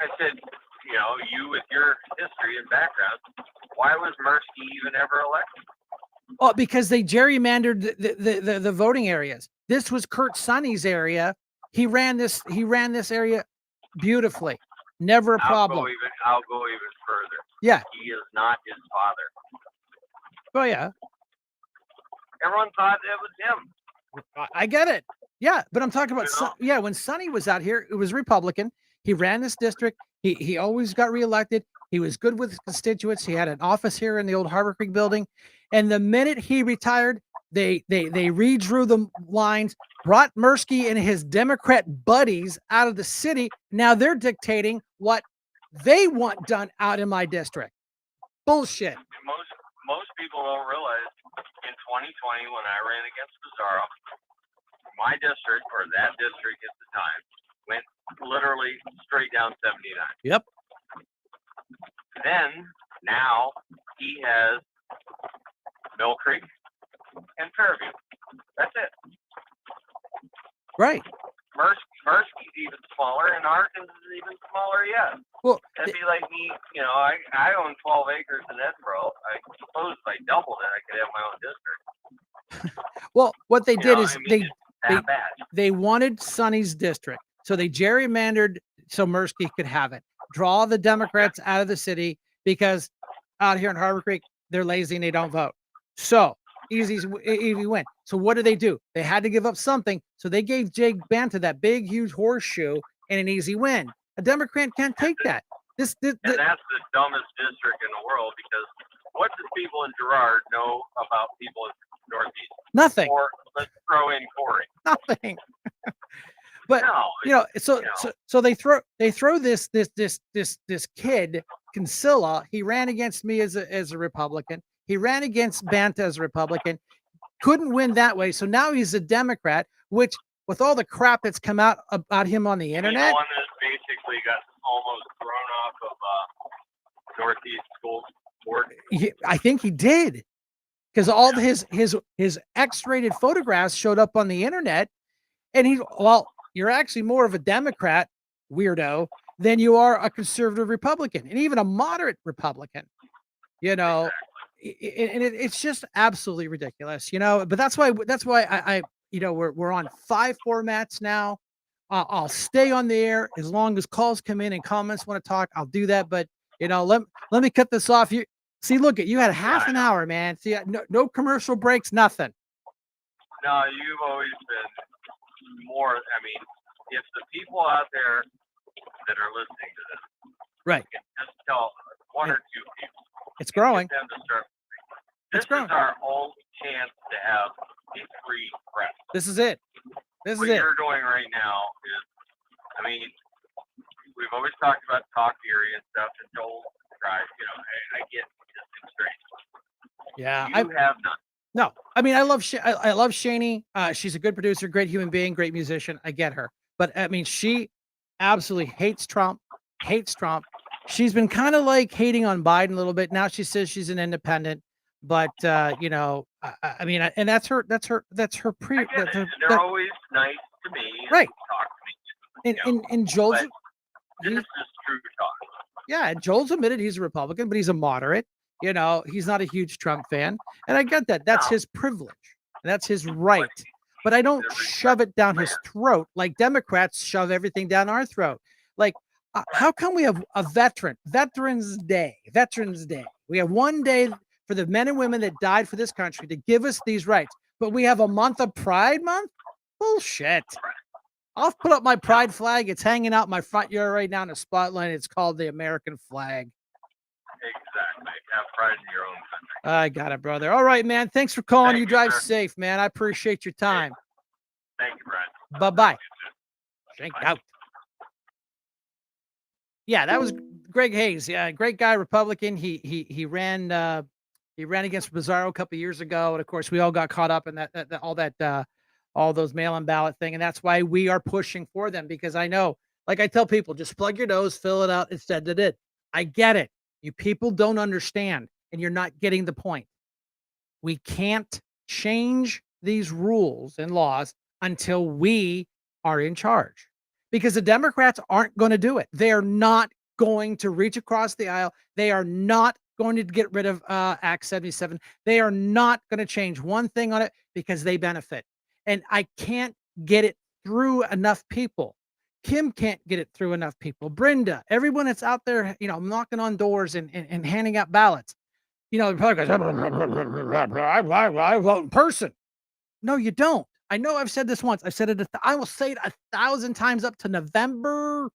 I said, you know, you with your history and background, why was Mirsky even ever elected? Oh, because they gerrymandered the voting areas. This was Kurt Sonny's area. He ran this area beautifully. Never a problem. I'll go even further. Yeah. He is not his father. Oh yeah. Everyone thought it was him. I get it. Yeah, but I'm talking about when Sonny was out here, it was Republican. He ran this district. He always got reelected. He was good with his constituents. He had an office here in the old Harbor Creek building. And the minute he retired, they redrew the lines, brought Mirsky and his Democrat buddies out of the city. Now they're dictating what they want done out in my district. Bullshit. Most people don't realize in 2020 when I ran against Bizarro, my district, or that district at the time, went literally straight down 79. Yep. Then, now, he has Mill Creek and Fairview. That's it. Right. Mirsky's even smaller, and Arkansas is even smaller yet. Well, that'd be like me, you know, I own 12 acres in Edinburgh. I suppose if I doubled it, I could have my own district. Well, what they did is bad. They wanted Sonny's district. So they gerrymandered so Mirsky could have it. Draw the Democrats out of the city because out here in Harbor Creek, they're lazy and they don't vote. So easy win. So what did they do? They had to give up something. So they gave Jake Banta that big, huge horseshoe and an easy win. A Democrat can't take that. And that's the dumbest district in the world because what do people in Girard know about people in Northeast? Nothing. Or let's throw in Corey. Nothing. But so they throw this kid Kinsella. He ran against me as a Republican. He ran against Banta as a Republican. Couldn't win that way. So now he's a Democrat, which with all the crap that's come out about him on the internet. He's the one that basically got almost thrown off of Northeast School Board. I think he did. Because all his X-rated photographs showed up on the internet. And you're actually more of a Democrat, weirdo, than you are a conservative Republican and even a moderate Republican, you know, and it's just absolutely ridiculous, you know, but that's why I you know, we're on 5 formats now. I'll stay on the air as long as calls come in and comments want to talk. I'll do that. But, you know, let me cut this off. You see, look at, you had half an hour, man. See, no commercial breaks, nothing. No, you've always been more. I mean, if the people out there that are listening to this, right, can just tell one or two people, it's growing. Them to start. This is our only chance to have a free press. This is it. What you're doing right now is, I mean, we've always talked about talk theory and stuff, and Joel tries. You know, I get this strange. Yeah, you have none. No, I mean, I love Shani. She's a good producer, great human being, great musician. I get her. But I mean, she absolutely hates Trump. She's been kind of like hating on Biden a little bit. Now she says she's an independent, but you know, I mean, and that's her. They're always nice to me. Right. Talk to me. And Joel's This is true talk. yeah, and Joel's admitted he's a Republican, but he's a moderate. He's not a huge Trump fan, and I get that. That's his privilege. That's his right. But I don't shove it down his throat like Democrats shove everything down our throat. Like, how come we have a Veterans Day? We have one day for the men and women that died for this country to give us these rights, but we have a month of Pride Month? Bullshit. I'll put up my pride flag. It's hanging out my front yard right now in the spotlight. It's called the American flag. Exactly. Have pride in your own country. I got it, brother. All right, man. Thanks for calling. Thank You you, drive sir. safe, man. I appreciate your time. Thank you, Brad. Bye-bye. Shank out. Yeah, that was Greg Hayes. Yeah, great guy, Republican. He ran against Bizarro a couple years ago, and of course, we all got caught up in all those mail-in ballot thing, and that's why we are pushing for them, because I know, like I tell people, just plug your nose, fill it out. It said that it. I get it. You people don't understand, and you're not getting the point. We can't change these rules and laws until we are in charge, because the Democrats aren't going to do it. They are not going to reach across the aisle. They are not going to get rid of Act 77. They are not going to change one thing on it because they benefit. And I can't get it through enough people. Kim can't get it through enough people. Brenda, everyone that's out there, knocking on doors and handing out ballots. The Republicans, I vote in person. No, you don't. I know I've said this once. I've said it. I will say it 1,000 times up to November,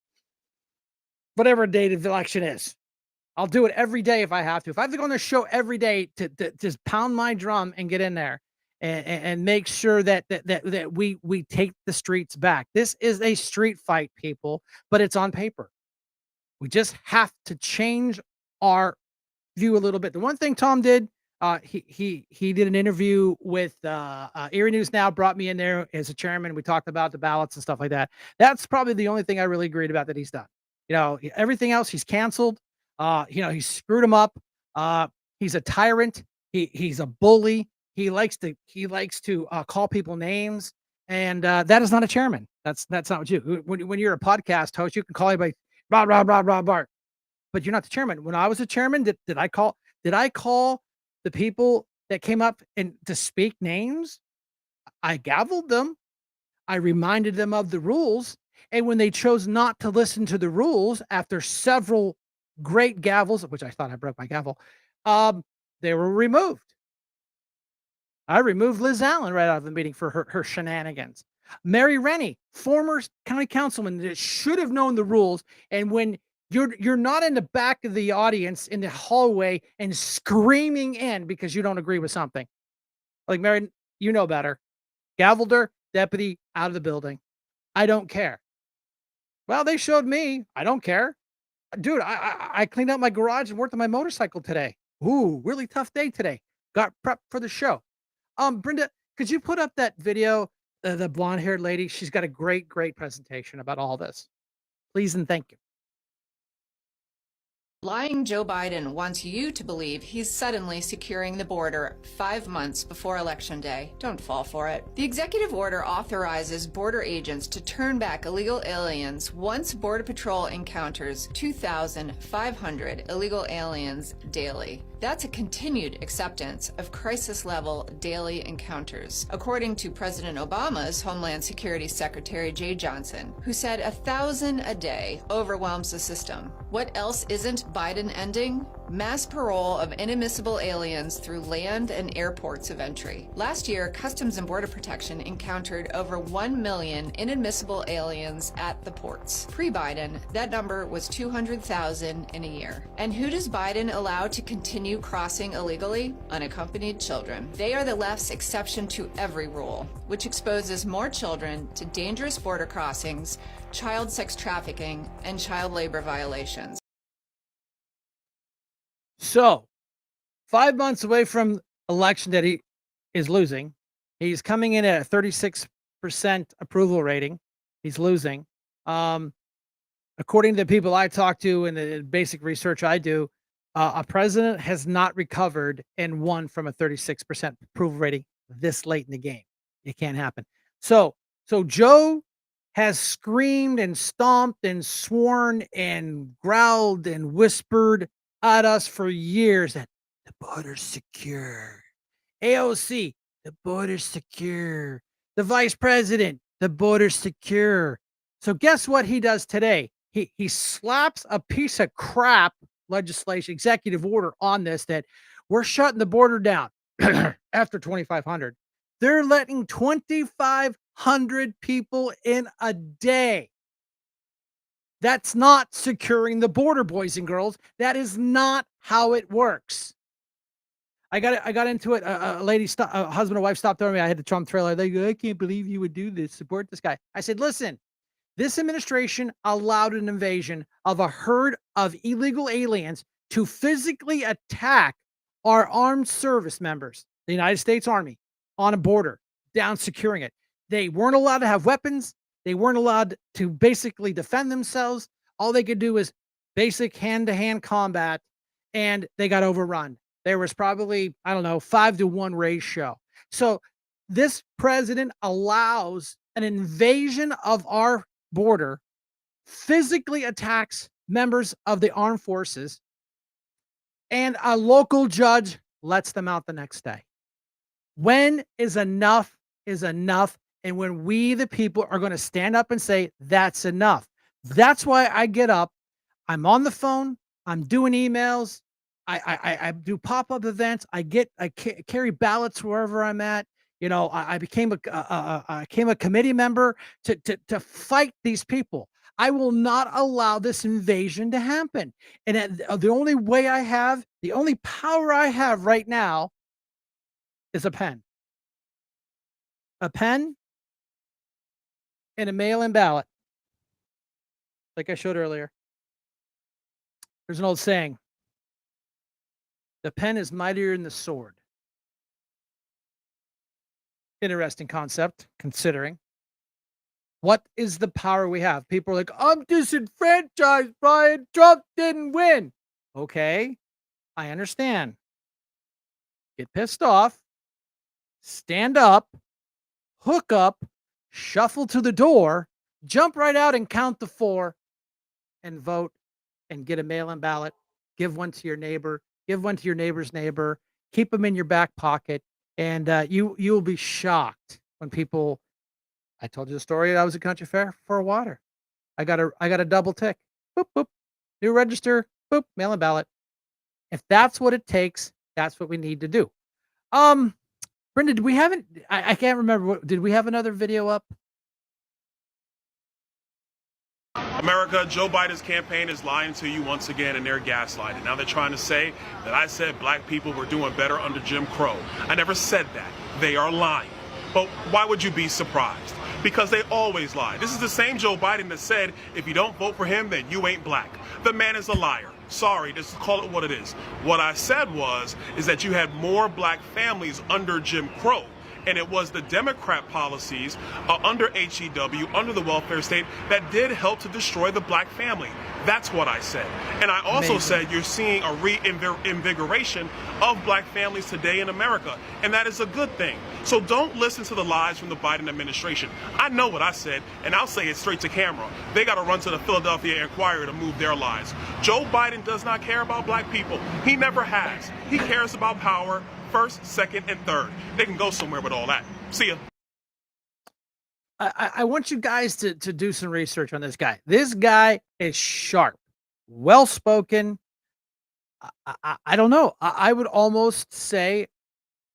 whatever date of the election is. I'll do it every day if I have to. If I have to go on the show every day to just pound my drum and get in there and make sure that we take the streets back. This is a street fight, people, but it's on paper. We just have to change our view a little bit. The one thing Tom did, he did an interview with Erie News Now, brought me in there as a chairman. We talked about the ballots and stuff like that. That's probably the only thing I really agreed about that he's done. Everything else he's canceled. He screwed him up. He's a tyrant. He's a bully. He likes to call people names, and that is not a chairman. That's not what you. When you're a podcast host, you can call anybody rah rah rah rah Bart, but you're not the chairman. When I was a chairman, did I call the people that came up and to speak names? I gavelled them. I reminded them of the rules, and when they chose not to listen to the rules after several great gavels, which I thought I broke my gavel, they were removed. I removed Liz Allen right out of the meeting for her shenanigans. Mary Rennie, former county councilman that should have known the rules, and when you're not in the back of the audience in the hallway and screaming in because you don't agree with something, like Mary, you know better. Gavelled her, deputy out of the building. I don't care. Well, they showed me. I don't care. Dude, I cleaned out my garage and worked on my motorcycle today. Ooh, really tough day today. Got prepped for the show. Brenda, could you put up that video? The blonde-haired lady. She's got a great presentation about all this. Please and thank you. Lying Joe Biden wants you to believe he's suddenly securing the border 5 months before Election Day. Don't fall for it. The executive order authorizes border agents to turn back illegal aliens once Border Patrol encounters 2,500 illegal aliens daily. That's a continued acceptance of crisis-level daily encounters, according to President Obama's Homeland Security Secretary Jay Johnson, who said 1,000 a day overwhelms the system. What else isn't Biden ending? Mass parole of inadmissible aliens through land and airports of entry. Last year, Customs and Border Protection encountered over 1 million inadmissible aliens at the ports. Pre-Biden, that number was 200,000 in a year. And who does Biden allow to continue crossing illegally? Unaccompanied children. They are the left's exception to every rule, which exposes more children to dangerous border crossings, child sex trafficking, and child labor violations. So, 5 months away from election that he is losing, he's coming in at a 36% approval rating. He's losing. According to the people I talk to and the basic research I do, a president has not recovered and won from a 36% approval rating this late in the game. It can't happen. So Joe has screamed and stomped and sworn and growled and whispered at us for years that the border's secure. AOC, the border's secure. The vice president, the border's secure. So guess what he does today? He slaps a piece of crap legislation, executive order on this that we're shutting the border down after 2,500. They're letting 2,500 people in a day. That's not securing the border, boys and girls. That is not how it works. I got into it. A lady, a husband and wife stopped over me. I had the Trump trailer. They go, I can't believe you would do this. Support this guy. I said, listen, this administration allowed an invasion of a herd of illegal aliens to physically attack our armed service members, the United States Army, on a border, down securing it. They weren't allowed to have weapons. They weren't allowed to basically defend themselves. All they could do is basic hand-to-hand combat, and they got overrun. There was probably, I don't know, 5-to-1 ratio. So this president allows an invasion of our border, physically attacks members of the armed forces, and a local judge lets them out the next day. When is enough is enough, and when we, the people, are going to stand up and say, that's enough. That's why I get up. I'm on the phone. I'm doing emails. I do pop-up events. I carry ballots wherever I'm at. You know, I became a committee member to fight these people. I will not allow this invasion to happen. And the only way I have, the only power I have right now is a pen. A pen and a mail-in ballot. Like I showed earlier. There's an old saying. The pen is mightier than the sword. Interesting concept, considering. What is the power we have? People are like, I'm disenfranchised, Brian. Trump didn't win. Okay, I understand. Get pissed off. Stand up. Hook up. Shuffle to the door. Jump right out and count to 4. And vote. And get a mail-in ballot. Give one to your neighbor. Give one to your neighbor's neighbor. Keep them in your back pocket. And you will be shocked when people. I told you the story. I was at Country Fair for water. I got a double tick. Boop boop. New register. Boop. Mail-in ballot. If that's what it takes, that's what we need to do. Brenda, did we have it? I can't remember. Did we have another video up? America, Joe Biden's campaign is lying to you once again, and they're gaslighting. Now they're trying to say that I said black people were doing better under Jim Crow. I never said that. They are lying. But why would you be surprised? Because they always lie. This is the same Joe Biden that said, if you don't vote for him, then you ain't black. The man is a liar. Sorry, just call it what it is. What I said is that you had more black families under Jim Crow. And it was the Democrat policies under HEW, under the welfare state, that did help to destroy the black family. That's what I said. And I also said you're seeing a reinvigoration of black families today in America. And that is a good thing. So don't listen to the lies from the Biden administration. I know what I said, and I'll say it straight to camera. They got to run to the Philadelphia Inquirer to move their lies. Joe Biden does not care about black people. He never has. He cares about power. First, second, and third. They can go somewhere with all that. See ya. I want you guys to do some research on this guy. This guy is sharp, well-spoken. I don't know. I would almost say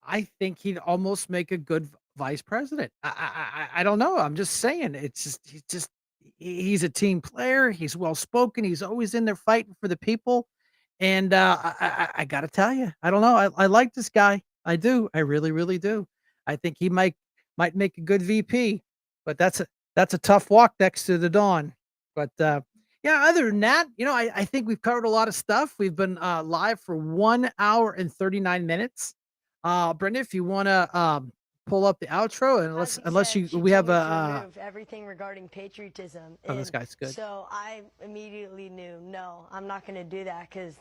I think he'd almost make a good vice president. I don't know. I'm just saying. It's just he's a team player. He's well-spoken. He's always in there fighting for the people. And I got to tell you, I don't know. I like this guy. I do. I really, really do. I think he might make a good VP, but that's a tough walk next to the dawn. But yeah, other than that, you know, I think we've covered a lot of stuff. We've been live for 1 hour and 39 minutes. Brenda, if you want to pull up the outro, and unless we have a everything regarding patriotism. Oh, this guy's good. So I immediately knew, no, I'm not going to do that, because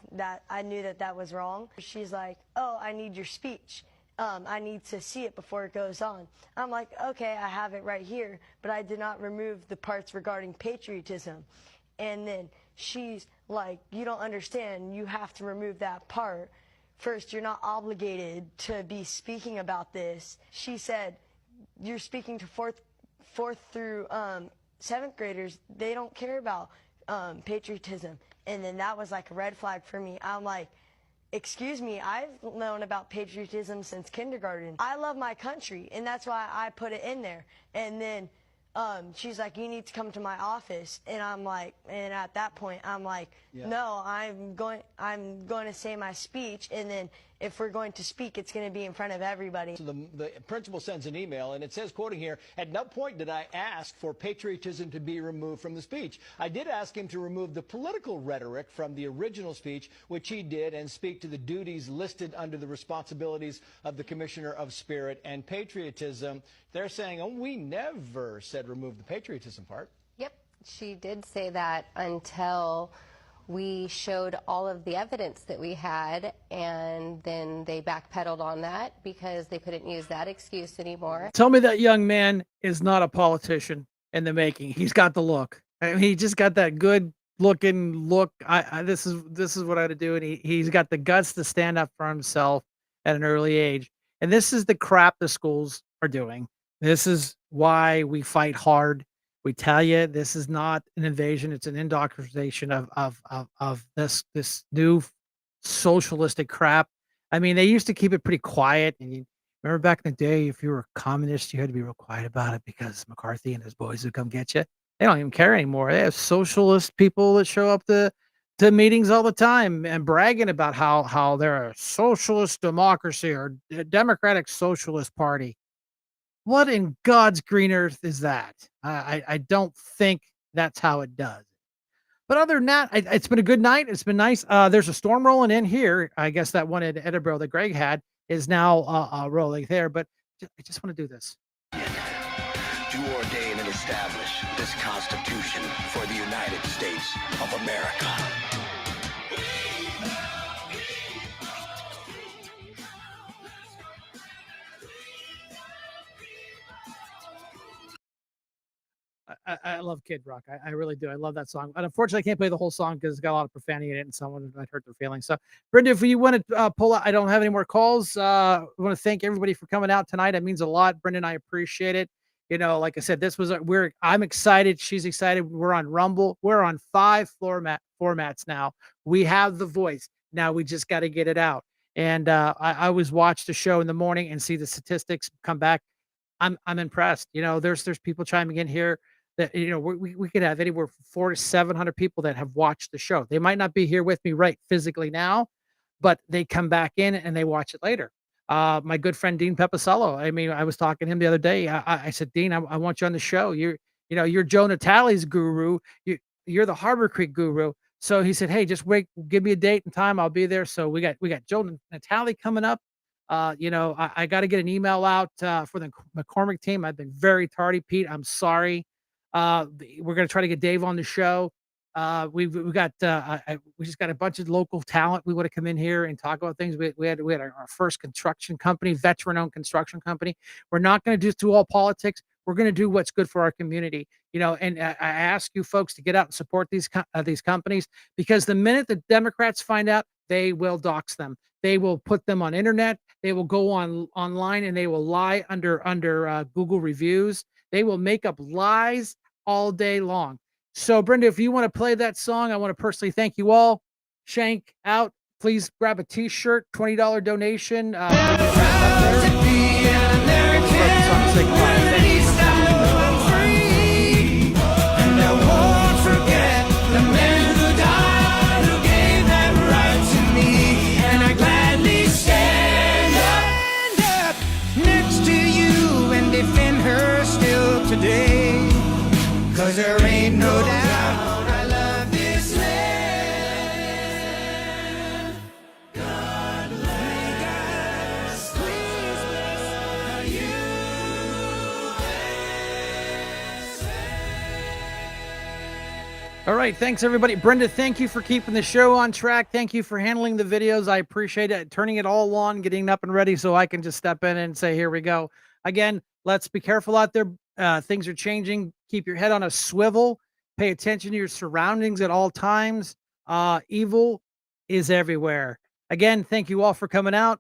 I knew that was wrong. She's like, oh, I need your speech. I need to see it before it goes on. I'm like, okay, I have it right here, but I did not remove the parts regarding patriotism. And then she's like, you don't understand, you have to remove that part. First, you're not obligated to be speaking about this. She said, you're speaking to fourth through seventh graders. They don't care about patriotism. And then that was like a red flag for me. I'm like, excuse me, I've known about patriotism since kindergarten. I love my country, and that's why I put it in there. And then she's like, you need to come to my office. And I'm like, and at that point, I'm like, no, I'm going to say my speech, and then if we're going to speak, it's going to be in front of everybody. So the principal sends an email, and it says, quoting here, at no point did I ask for patriotism to be removed from the speech. I did ask him to remove the political rhetoric from the original speech, which he did, and speak to the duties listed under the responsibilities of the Commissioner of Spirit and Patriotism. They're saying, oh, we never said remove the patriotism part. Yep, she did say that until we showed all of the evidence that we had, and then they backpedaled on that because they couldn't use that excuse anymore. Tell me that young man is not a politician in the making. He's got the look. I mean, he just got that good looking look. This is what I had to do, and he's got the guts to stand up for himself at an early age. And this is the crap the schools are doing. This is why we fight hard. We tell you this is not an invasion; it's an indoctrination of this new socialistic crap. I mean, they used to keep it pretty quiet, and you remember back in the day, if you were a communist, you had to be real quiet about it because McCarthy and his boys would come get you. They don't even care anymore. They have socialist people that show up to meetings all the time and bragging about how they're a socialist democracy or a democratic socialist party. What in God's green earth is that? I don't think that's how it does. But other than that, it's been a good night. It's been nice. There's a storm rolling in here. I guess that one in Edinburgh that Greg had is now rolling there. But I just want to do this. To ordain and establish this Constitution for the United States of America. I love Kid Rock. I really do. I love that song. And unfortunately, I can't play the whole song because it's got a lot of profanity in it and someone might hurt their feelings. So, Brenda, if you want to pull out, I don't have any more calls. I want to thank everybody for coming out tonight. It means a lot. Brendan, I appreciate it. You know, like I said, I'm excited. She's excited. We're on Rumble. We're on 5 formats now. We have the voice. Now we just got to get it out. And I always watch the show in the morning and see the statistics come back. I'm impressed. You know, there's people chiming in here that, you know, we could have anywhere from 400 to 700 people that have watched the show. They might not be here with me right physically now, but they come back in and they watch it later. My good friend Dean Pepicello. I mean, I was talking to him the other day. I said, Dean, I want you on the show. You're Joe Natale's guru. You're the Harbor Creek guru. So he said, hey, just wait, give me a date and time. I'll be there. So we got Joe Natale coming up. I got to get an email out for the McCormick team. I've been very tardy, Pete. I'm sorry. We're going to try to get Dave on the show. We just got a bunch of local talent. We want to come in here and talk about things. We had our first construction company, veteran-owned construction company. We're not going to just do all politics. We're going to do what's good for our community, and I ask you folks to get out and support these companies, because the minute the Democrats find out, they will dox them. They will put them on internet. They will go online and they will lie under Google reviews. They will make up lies all day long. So, Brenda, if you want to play that song, I want to personally thank you all. Shank out. Please grab a T-shirt, $20 donation. Today, 'cause there ain't no doubt I love this land. God bless, please bless you All right. Thanks, everybody. Brenda, thank you for keeping the show on track. Thank you for handling the videos. I appreciate it. Turning it all on, getting it up and ready so I can just step in and say, here we go. Again, let's be careful out there. Things are changing. Keep your head on a swivel. Pay attention to your surroundings at all times. Evil is everywhere. Again, thank you all for coming out.